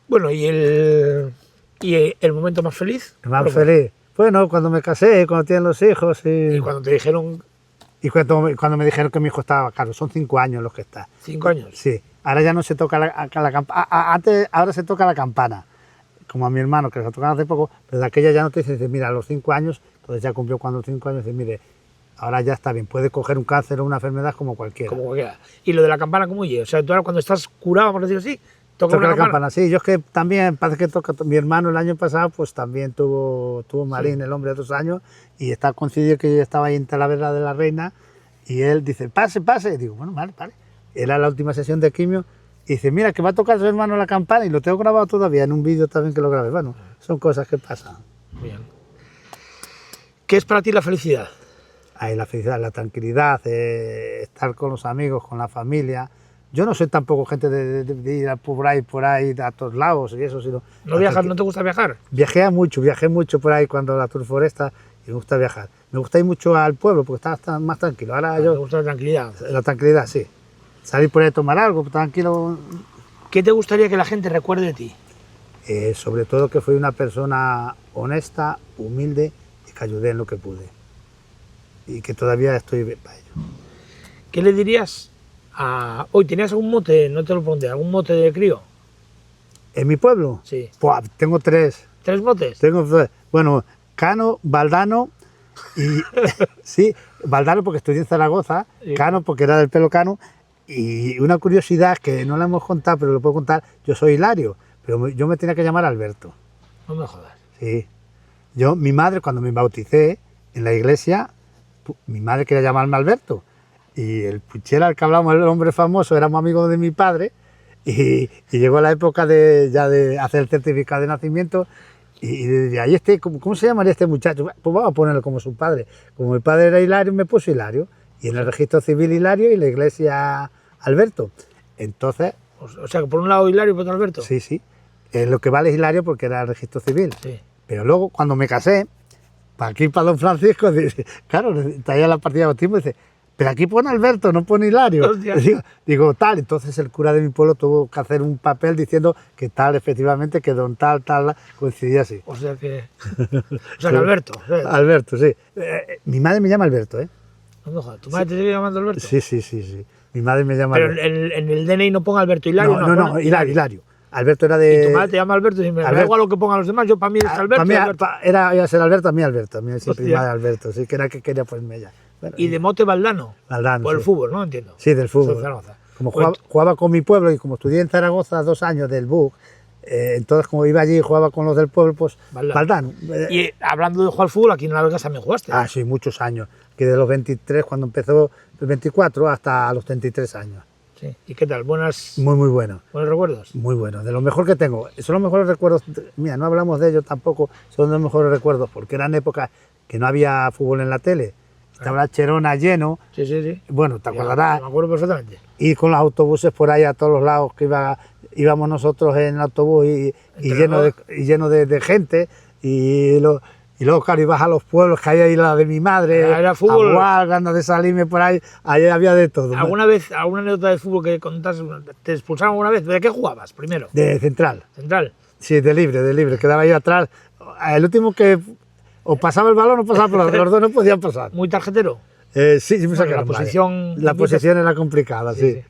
Speaker 1: Bueno, ¿y el momento más feliz?
Speaker 3: El más feliz. Bueno, cuando me casé, cuando tienen los hijos.
Speaker 1: Y cuando te dijeron...
Speaker 3: Y cuando me dijeron que mi hijo estaba, claro, son 5 años los que está.
Speaker 1: ¿5 años?
Speaker 3: Sí. Ahora ya no se toca la campana. Antes, ahora se toca la campana. Como a mi hermano, que se tocan hace poco, pero de aquella ya no te dice, mira, a los 5 años, entonces ya cumplió cuando los 5 años, dice, mire, ahora ya está bien, puede coger un cáncer o una enfermedad como cualquiera.
Speaker 1: Como cualquiera. ¿Y lo de la campana cómo oye? O sea, tú ahora cuando estás curado, vamos a decirlo así,
Speaker 3: toca la campana. Sí, yo es que también, parece que toca, mi hermano el año pasado, pues también tuvo Marín, el hombre de 2 años, y está coincidido que yo estaba ahí en Talavera de la Reina, y él dice, pase, y digo, bueno, vale. Era la última sesión de quimio, y dice, mira, que va a tocar su hermano la campana, y lo tengo grabado todavía en un vídeo también que lo grabé. Bueno, son cosas que pasan.
Speaker 1: Bien. ¿Qué es para ti la felicidad?
Speaker 3: Ahí la felicidad, la tranquilidad, estar con los amigos, con la familia. Yo no soy tampoco gente de ir por ahí a todos lados y eso, sino...
Speaker 1: ¿No viajas? ¿No te gusta viajar?
Speaker 3: Viajé mucho por ahí cuando la Tour Foresta y me gusta viajar. Me gusta ir mucho al pueblo porque está más tranquilo. Ahora
Speaker 1: ¿Te gusta la tranquilidad?
Speaker 3: La tranquilidad, sí. Salir por ahí a tomar algo, tranquilo.
Speaker 1: ¿Qué te gustaría que la gente recuerde de ti?
Speaker 3: Sobre todo que fui una persona honesta, humilde y que ayudé en lo que pude. Y que todavía estoy para ello.
Speaker 1: ¿Qué le dirías a... Hoy tenías algún mote, no te lo pregunté, algún mote de crío?
Speaker 3: ¿En mi pueblo?
Speaker 1: Sí.
Speaker 3: Pues, tengo 3.
Speaker 1: ¿3 motes?
Speaker 3: Bueno, Cano, Valdano y... sí, Valdano porque estudié en Zaragoza, sí. Cano porque era del pelo cano. Y una curiosidad que no la hemos contado, pero lo puedo contar, yo soy Hilario, pero yo me tenía que llamar Alberto.
Speaker 1: No me jodas.
Speaker 3: Sí. Mi madre, cuando me bauticé en la iglesia, mi madre quería llamarme Alberto. Y el puchera al que hablamos, el hombre famoso, éramos amigos de mi padre, y llegó la época de hacer el certificado de nacimiento, y decía, ¿y cómo se llamaría este muchacho? Pues vamos a ponerlo como su padre. Como mi padre era Hilario, me puso Hilario. Y en el registro civil Hilario y la iglesia Alberto. Entonces...
Speaker 1: O sea, que por un lado Hilario y por otro Alberto.
Speaker 3: Sí. Lo que vale es Hilario porque era el registro civil.
Speaker 1: Sí.
Speaker 3: Pero luego, cuando me casé, para aquí, para don Francisco, dice, claro, traía la partida de bautismo y dice, pero aquí pone Alberto, no pone Hilario. Digo, tal. Entonces el cura de mi pueblo tuvo que hacer un papel diciendo que tal, efectivamente, que don tal, coincidía así.
Speaker 1: O sea que Alberto.
Speaker 3: Alberto, sí. Mi madre me llama Alberto, ¿eh?
Speaker 1: No, ¿tu madre te sigue llamando Alberto?
Speaker 3: Sí. Mi madre me llama
Speaker 1: Pero
Speaker 3: Alberto.
Speaker 1: en el DNI no ponga Alberto Hilario.
Speaker 3: No, Hilario. Alberto era de...
Speaker 1: ¿Y tu madre te llama Alberto? Y me da igual lo que pongan los demás, yo para mí es Alberto.
Speaker 3: Iba a ser Alberto, a mí Alberto. A mí siempre mi madre Alberto, sí, que era que quería ponerme ella.
Speaker 1: Bueno, y de mote Valdano. Por el fútbol, ¿no? Entiendo.
Speaker 3: Sí, del fútbol. Como jugaba con mi pueblo y como estudié en Zaragoza 2 años del BUC, entonces como iba allí y jugaba con los del pueblo, pues Valdano.
Speaker 1: Y hablando de jugar al fútbol, aquí en Navegas también jugaste.
Speaker 3: Ah, sí, muchos años. Que de los 23, cuando empezó el 24, hasta los 33 años.
Speaker 1: Sí. ¿Y qué tal? ¿Buenas?
Speaker 3: Muy bueno.
Speaker 1: ¿Buenos recuerdos? Muy
Speaker 3: buenos. De lo mejor que tengo. Son los mejores recuerdos. Mira, no hablamos de ellos tampoco. Son los mejores recuerdos porque eran épocas que no había fútbol en la tele. Estaba la Cherona lleno.
Speaker 1: Sí.
Speaker 3: Bueno, te acordarás.
Speaker 1: Me acuerdo perfectamente.
Speaker 3: Ir con los autobuses por ahí a todos los lados que íbamos nosotros en el autobús y lleno de gente. Y luego, claro, ibas a los pueblos, que había ahí la de mi madre,
Speaker 1: era fútbol.
Speaker 3: Agual, ganas de salirme por ahí, ahí había de todo.
Speaker 1: ¿Alguna anécdota de fútbol que contas? ¿Te expulsaron alguna vez? ¿De qué jugabas primero?
Speaker 3: De central.
Speaker 1: ¿Central?
Speaker 3: Sí, de libre, quedaba ahí atrás. El último que o pasaba el balón o pasaba por los dos no podían pasar.
Speaker 1: ¿Muy tarjetero?
Speaker 3: Sí, me sacaron.
Speaker 1: La
Speaker 3: posición era complicada, sí.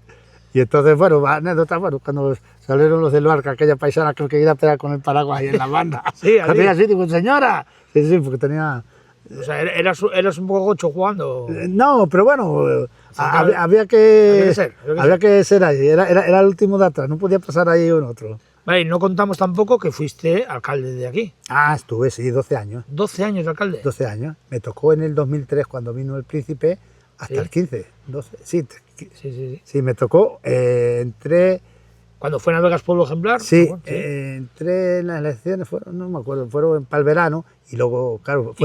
Speaker 3: Y entonces, anécdota, cuando salieron los del Barca, aquella paisana creo que iba a pegar con el paraguas ahí en la banda.
Speaker 1: Sí, así.
Speaker 3: Así, digo, señora. Sí, porque tenía
Speaker 1: O sea, eras un poco gocho jugando.
Speaker 3: No, pero bueno, había
Speaker 1: Había que
Speaker 3: ser ahí, era el último de atrás, no podía pasar ahí un otro.
Speaker 1: Vale, y no contamos tampoco que fuiste alcalde de aquí.
Speaker 3: Ah, estuve, sí, 12 años.
Speaker 1: 12 años de alcalde.
Speaker 3: 12 años. Me tocó en el 2003 cuando vino el príncipe hasta
Speaker 1: Sí.
Speaker 3: el 15, 12, sí,
Speaker 1: Sí.
Speaker 3: sí, me tocó, entré,
Speaker 1: Cuando fue Navegas Pueblo Ejemplar.
Speaker 3: sí,
Speaker 1: bueno,
Speaker 3: entré en las elecciones, no me acuerdo, fueron para el verano y luego, claro,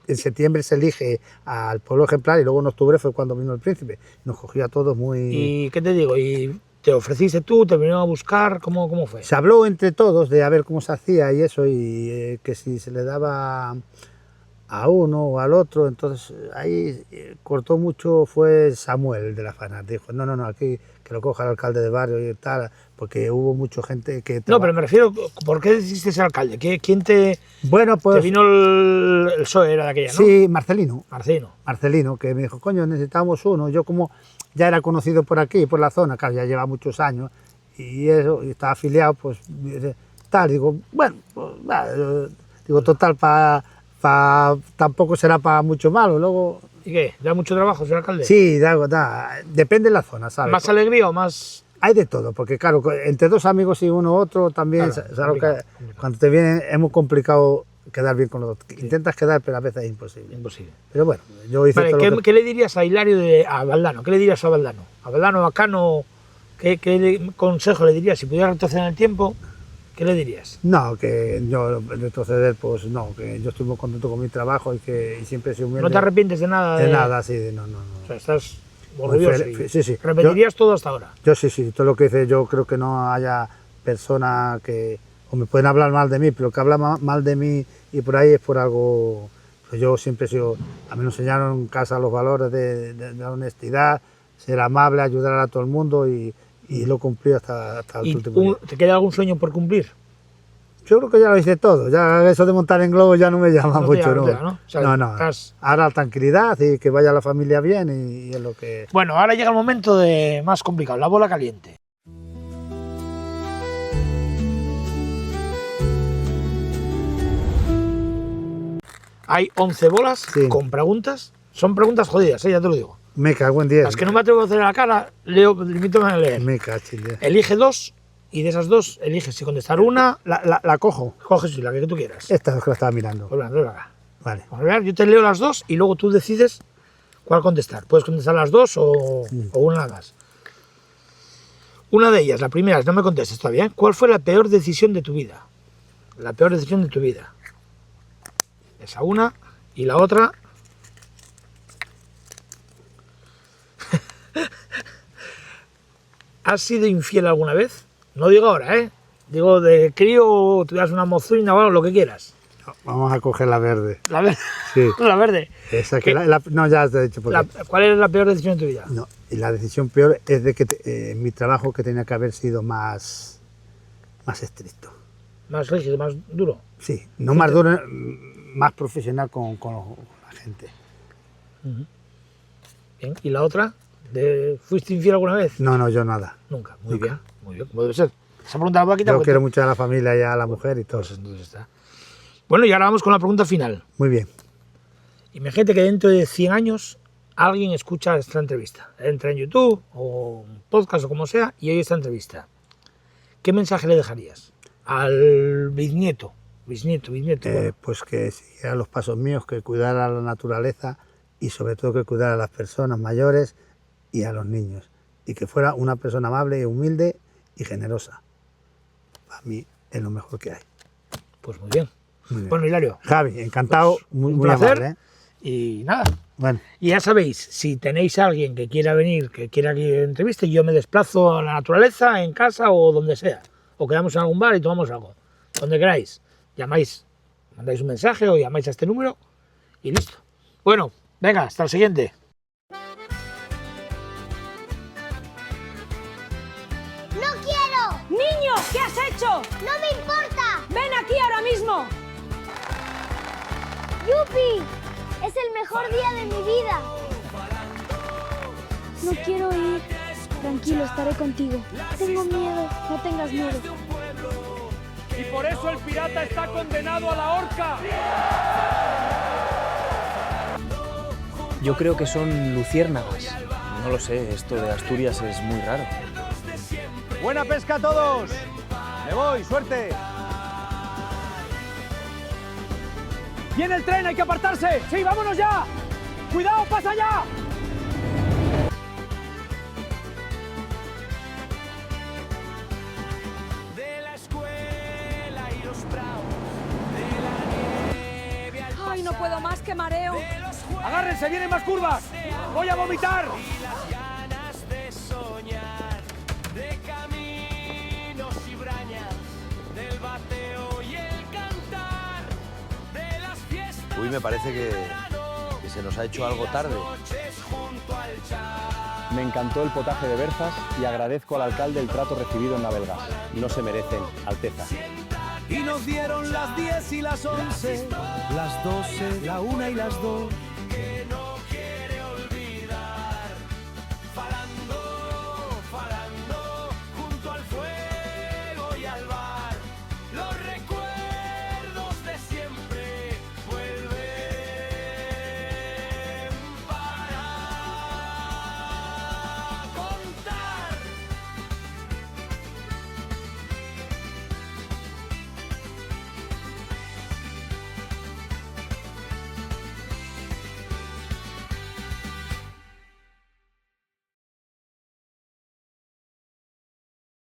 Speaker 3: en septiembre se elige al pueblo ejemplar y luego en octubre fue cuando vino el príncipe. Nos cogió a todos muy...
Speaker 1: ¿Y qué te digo? ¿Y te ofreciste tú? ¿Te vinieron a buscar? ¿Cómo fue?
Speaker 3: Se habló entre todos de a ver cómo se hacía y eso, y que si se le daba a uno o al otro, entonces ahí cortó mucho, fue Samuel, el de la FANAR, dijo, no, aquí que lo coja el alcalde de barrio y tal, porque hubo mucha gente que...
Speaker 1: No, pero me refiero, ¿por qué decidiste ser alcalde? ¿Quién te
Speaker 3: Bueno, pues...
Speaker 1: vino el PSOE, era de aquella, no?
Speaker 3: Sí, Marcelino, que me dijo, coño, necesitamos uno. Yo como ya era conocido por aquí, por la zona, claro, ya lleva muchos años, y eso, y estaba afiliado, pues tal, digo, bueno, pues, digo, total, tampoco será para mucho malo, luego...
Speaker 1: ¿Y qué? ¿Da mucho trabajo ser alcalde?
Speaker 3: Sí, depende de la zona, ¿sabes?
Speaker 1: ¿Más alegría o más...?
Speaker 3: Hay de todo, porque claro, entre dos amigos y uno u otro también,
Speaker 1: Claro,
Speaker 3: ¿sabes? Cuando te vienen es muy complicado quedar bien con los otros. Intentas quedar, pero a veces es imposible.
Speaker 1: Imposible.
Speaker 3: Pero bueno, yo hice
Speaker 1: Vale,
Speaker 3: todo lo que...
Speaker 1: ¿qué le dirías a Hilario a Valdano? ¿Qué le dirías a Valdano? A Valdano, a Cano, ¿qué consejo le dirías? Si pudieras retroceder en el tiempo, ¿qué le dirías?
Speaker 3: No, que yo retroceder, pues no, que yo estoy muy contento con mi trabajo y siempre he sido humilde.
Speaker 1: ¿No te arrepientes de nada?
Speaker 3: De nada, sí, no.
Speaker 1: O sea, estás
Speaker 3: Muy
Speaker 1: orgulloso.
Speaker 3: sí.
Speaker 1: ¿Repetirías todo hasta ahora?
Speaker 3: Yo sí, todo lo que hice, yo creo que no haya persona que... O me pueden hablar mal de mí, pero que habla mal de mí y por ahí es por algo... Pues yo siempre he sido... A mí me enseñaron en casa los valores de la honestidad, ser amable, ayudar a todo el mundo y lo he cumplido hasta el
Speaker 1: ¿Y
Speaker 3: último día.
Speaker 1: te queda algún sueño por cumplir?
Speaker 3: Yo creo que ya lo hice todo, ya eso de montar en globo ya no me llama
Speaker 1: No te
Speaker 3: mucho,
Speaker 1: llama,
Speaker 3: ¿no?
Speaker 1: ¿no? O sea,
Speaker 3: No. Ahora tranquilidad y que vaya la familia bien y es lo que...
Speaker 1: Bueno, ahora llega el momento de más complicado, la bola caliente. Hay 11 bolas
Speaker 3: Sí.
Speaker 1: con preguntas. Son preguntas jodidas, ya te lo digo.
Speaker 3: Me cago en 10.
Speaker 1: Las que no me atrevo a hacer a la cara, limítame a leer.
Speaker 3: Me cago en 10.
Speaker 1: Elige dos y de esas dos eliges si contestar una,
Speaker 3: La cojo.
Speaker 1: coges la que tú quieras.
Speaker 3: Esta es la que la estaba mirando.
Speaker 1: Pues venga, acá.
Speaker 3: Vale.
Speaker 1: Vamos a ver, yo te leo las dos y luego tú decides cuál contestar. Puedes contestar las dos o una nada más. Una de ellas, la primera, no me contestes todavía, ¿eh? ¿Cuál fue la peor decisión de tu vida? La peor decisión de tu vida. Esa una. Y la otra... ¿Has sido infiel alguna vez? No digo ahora, ¿eh? Digo de crío, te das una mozuina o algo, lo que quieras.
Speaker 3: Vamos a coger la verde.
Speaker 1: La verde.
Speaker 3: Sí.
Speaker 1: La verde.
Speaker 3: Esa que
Speaker 1: ¿Qué?
Speaker 3: no, ya te he dicho por qué.
Speaker 1: ¿Cuál es la peor decisión de tu vida?
Speaker 3: No, y la decisión peor es de que mi trabajo que tenía que haber sido más estricto.
Speaker 1: Más rígido, más duro.
Speaker 3: Sí, no más duro, más profesional con la gente.
Speaker 1: Bien. ¿Y la otra? ¿Fuiste infiel alguna vez?
Speaker 3: No, yo nada.
Speaker 1: Nunca. Muy bien, como debe ser. Esa pregunta la voy a quitar.
Speaker 3: Yo
Speaker 1: porque
Speaker 3: quiero mucho a la familia y a la mujer y todo.
Speaker 1: Pues entonces está. Bueno, y ahora vamos con la pregunta final.
Speaker 3: Muy bien.
Speaker 1: Imagínate que dentro de 100 años alguien escucha esta entrevista. Entra en YouTube o un podcast o como sea y oye esta entrevista. ¿Qué mensaje le dejarías al bisnieto? Bueno.
Speaker 3: Pues que siguiera los pasos míos, que cuidara la naturaleza y sobre todo que cuidara a las personas mayores y a los niños. Y que fuera una persona amable, humilde y generosa. Para mí es lo mejor que hay.
Speaker 1: Pues muy bien.
Speaker 3: Muy bien.
Speaker 1: Bueno, Hilario.
Speaker 3: Javi, encantado,
Speaker 1: Pues,
Speaker 3: muy,
Speaker 1: un
Speaker 3: muy
Speaker 1: placer.
Speaker 3: amable.
Speaker 1: Y nada.
Speaker 3: Bueno,
Speaker 1: Y ya sabéis, si tenéis a alguien que quiera venir, que quiera que entreviste, yo me desplazo a la naturaleza, en casa o donde sea. O quedamos en algún bar y tomamos algo. Donde queráis. Llamáis, mandáis un mensaje o llamáis a este número y listo. Bueno, venga, hasta el siguiente.
Speaker 4: ¡No quiero!
Speaker 5: ¡Niño! ¿Qué has hecho?
Speaker 4: ¡No me importa!
Speaker 5: ¡Ven aquí ahora mismo!
Speaker 4: ¡Yupi! ¡Es el mejor día de mi vida!
Speaker 6: No quiero ir. Tranquilo, estaré contigo. Tengo miedo. No tengas miedo.
Speaker 2: Y por eso el pirata está condenado a la horca.
Speaker 7: Yo creo que son luciérnagas.
Speaker 8: No lo sé, esto de Asturias es muy raro.
Speaker 9: ¡Buena pesca a todos! ¡Me voy! ¡Suerte!
Speaker 5: ¡Viene el tren! ¡Hay que apartarse! ¡Sí, vámonos ya! ¡Cuidado, pasa ya!
Speaker 2: De la escuela y los prados, de la nieve al
Speaker 5: ¡Ay, no puedo más, que mareo!
Speaker 2: de los juegos
Speaker 5: ¡Agárrense, vienen más curvas! ¡Voy a vomitar!
Speaker 2: y las ganas de soñar, de caminos y brañas, del bateo y el cantar, de las fiestas.
Speaker 8: Uy, me parece que se nos ha hecho algo tarde.
Speaker 2: Noches junto al char.
Speaker 9: Me encantó el potaje de berzas y agradezco al alcalde el trato recibido en Navelgas. No se merecen, Alteza.
Speaker 2: Y nos dieron las 10 y las 11, las 12, la 1 y las 2.